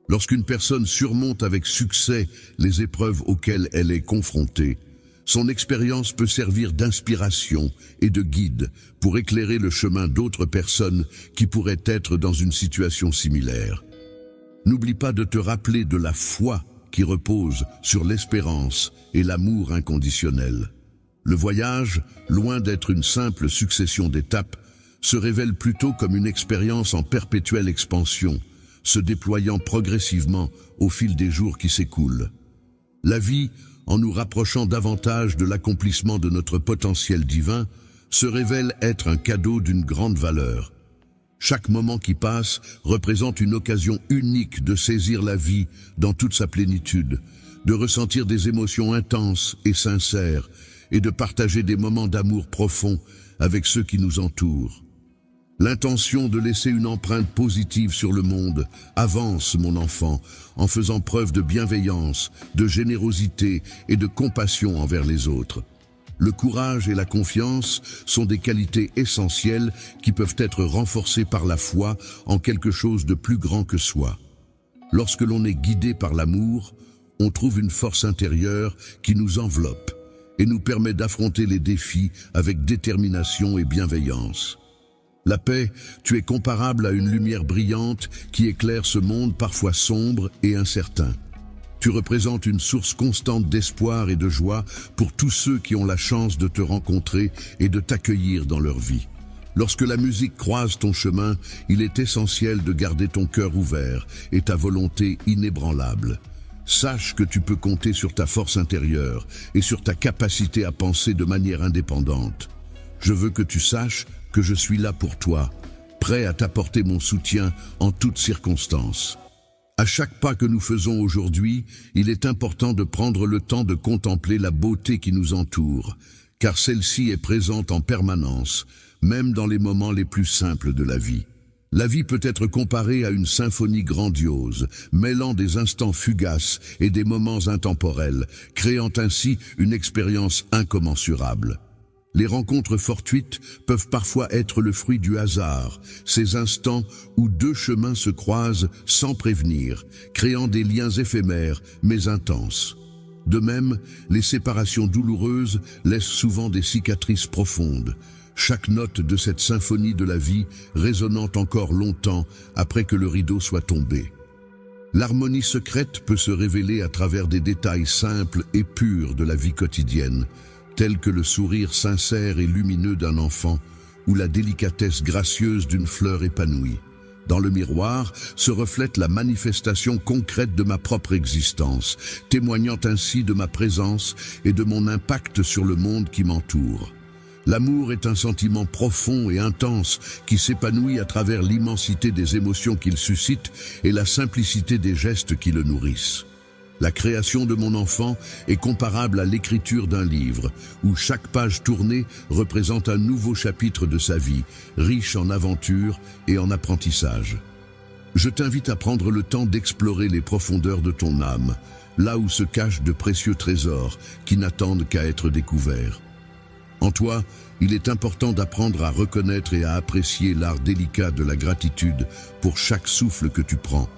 Lorsqu'une personne surmonte avec succès les épreuves auxquelles elle est confrontée, son expérience peut servir d'inspiration et de guide pour éclairer le chemin d'autres personnes qui pourraient être dans une situation similaire. N'oublie pas de te rappeler de la foi qui repose sur l'espérance et l'amour inconditionnel. Le voyage, loin d'être une simple succession d'étapes, se révèle plutôt comme une expérience en perpétuelle expansion, se déployant progressivement au fil des jours qui s'écoulent. La vie, en nous rapprochant davantage de l'accomplissement de notre potentiel divin, se révèle être un cadeau d'une grande valeur. Chaque moment qui passe représente une occasion unique de saisir la vie dans toute sa plénitude, de ressentir des émotions intenses et sincères, et de partager des moments d'amour profond avec ceux qui nous entourent. L'intention de laisser une empreinte positive sur le monde avance, mon enfant, en faisant preuve de bienveillance, de générosité et de compassion envers les autres. Le courage et la confiance sont des qualités essentielles qui peuvent être renforcées par la foi en quelque chose de plus grand que soi. Lorsque l'on est guidé par l'amour, on trouve une force intérieure qui nous enveloppe et nous permet d'affronter les défis avec détermination et bienveillance. La paix, tu es comparable à une lumière brillante qui éclaire ce monde parfois sombre et incertain. Tu représentes une source constante d'espoir et de joie pour tous ceux qui ont la chance de te rencontrer et de t'accueillir dans leur vie. Lorsque la musique croise ton chemin, il est essentiel de garder ton cœur ouvert et ta volonté inébranlable. Sache que tu peux compter sur ta force intérieure et sur ta capacité à penser de manière indépendante. Je veux que tu saches que je suis là pour toi, prêt à t'apporter mon soutien en toutes circonstances. À chaque pas que nous faisons aujourd'hui, il est important de prendre le temps de contempler la beauté qui nous entoure, car celle-ci est présente en permanence, même dans les moments les plus simples de la vie. La vie peut être comparée à une symphonie grandiose, mêlant des instants fugaces et des moments intemporels, créant ainsi une expérience incommensurable. Les rencontres fortuites peuvent parfois être le fruit du hasard, ces instants où deux chemins se croisent sans prévenir, créant des liens éphémères mais intenses. De même, les séparations douloureuses laissent souvent des cicatrices profondes, chaque note de cette symphonie de la vie résonnant encore longtemps après que le rideau soit tombé. L'harmonie secrète peut se révéler à travers des détails simples et purs de la vie quotidienne, tels que le sourire sincère et lumineux d'un enfant ou la délicatesse gracieuse d'une fleur épanouie. Dans le miroir se reflète la manifestation concrète de ma propre existence, témoignant ainsi de ma présence et de mon impact sur le monde qui m'entoure. L'amour est un sentiment profond et intense qui s'épanouit à travers l'immensité des émotions qu'il suscite et la simplicité des gestes qui le nourrissent. La création de mon enfant est comparable à l'écriture d'un livre, où chaque page tournée représente un nouveau chapitre de sa vie, riche en aventures et en apprentissage. Je t'invite à prendre le temps d'explorer les profondeurs de ton âme, là où se cachent de précieux trésors qui n'attendent qu'à être découverts. En toi, il est important d'apprendre à reconnaître et à apprécier l'art délicat de la gratitude pour chaque souffle que tu prends,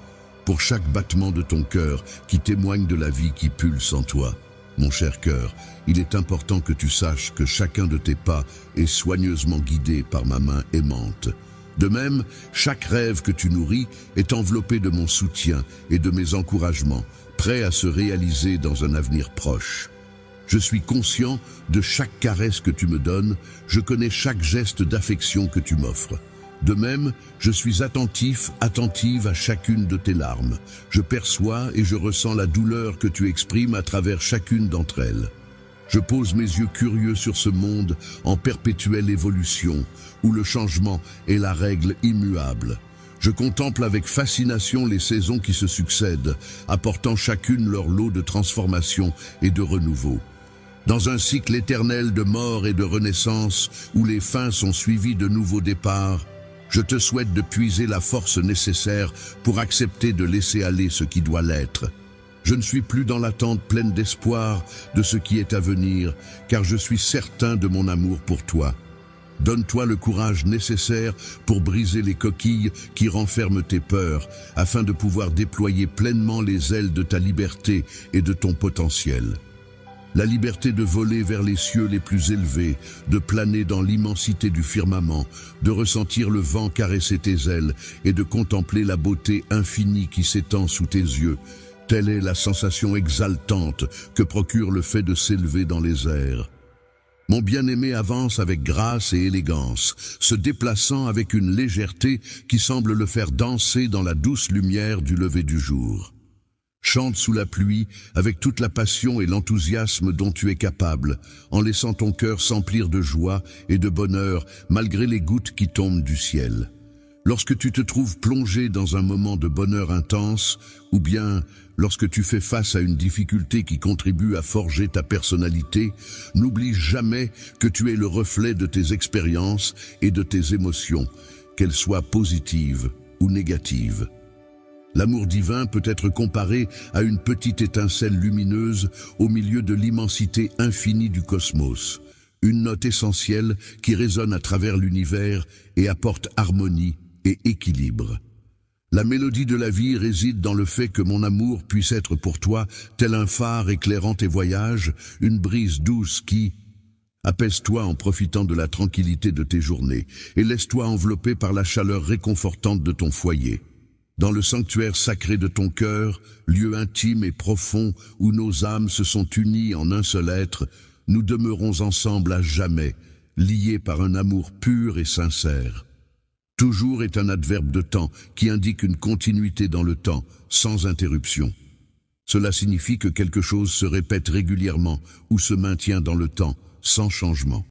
pour chaque battement de ton cœur qui témoigne de la vie qui pulse en toi. Mon cher cœur, il est important que tu saches que chacun de tes pas est soigneusement guidé par ma main aimante. De même, chaque rêve que tu nourris est enveloppé de mon soutien et de mes encouragements, prêts à se réaliser dans un avenir proche. Je suis conscient de chaque caresse que tu me donnes, je connais chaque geste d'affection que tu m'offres. De même, je suis attentive à chacune de tes larmes. Je perçois et je ressens la douleur que tu exprimes à travers chacune d'entre elles. Je pose mes yeux curieux sur ce monde en perpétuelle évolution, où le changement est la règle immuable. Je contemple avec fascination les saisons qui se succèdent, apportant chacune leur lot de transformation et de renouveau. Dans un cycle éternel de mort et de renaissance, où les fins sont suivies de nouveaux départs, je te souhaite de puiser la force nécessaire pour accepter de laisser aller ce qui doit l'être. Je ne suis plus dans l'attente pleine d'espoir de ce qui est à venir, car je suis certain de mon amour pour toi. Donne-toi le courage nécessaire pour briser les coquilles qui renferment tes peurs, afin de pouvoir déployer pleinement les ailes de ta liberté et de ton potentiel. La liberté de voler vers les cieux les plus élevés, de planer dans l'immensité du firmament, de ressentir le vent caresser tes ailes et de contempler la beauté infinie qui s'étend sous tes yeux. Telle est la sensation exaltante que procure le fait de s'élever dans les airs. Mon bien-aimé avance avec grâce et élégance, se déplaçant avec une légèreté qui semble le faire danser dans la douce lumière du lever du jour. Chante sous la pluie avec toute la passion et l'enthousiasme dont tu es capable, en laissant ton cœur s'emplir de joie et de bonheur malgré les gouttes qui tombent du ciel. Lorsque tu te trouves plongé dans un moment de bonheur intense, ou bien lorsque tu fais face à une difficulté qui contribue à forger ta personnalité, n'oublie jamais que tu es le reflet de tes expériences et de tes émotions, qu'elles soient positives ou négatives. L'amour divin peut être comparé à une petite étincelle lumineuse au milieu de l'immensité infinie du cosmos, une note essentielle qui résonne à travers l'univers et apporte harmonie et équilibre. La mélodie de la vie réside dans le fait que mon amour puisse être pour toi tel un phare éclairant tes voyages, une brise douce qui... Apaise-toi en profitant de la tranquillité de tes journées et laisse-toi envelopper par la chaleur réconfortante de ton foyer. Dans le sanctuaire sacré de ton cœur, lieu intime et profond où nos âmes se sont unies en un seul être, nous demeurons ensemble à jamais, liés par un amour pur et sincère. Toujours est un adverbe de temps qui indique une continuité dans le temps, sans interruption. Cela signifie que quelque chose se répète régulièrement ou se maintient dans le temps, sans changement.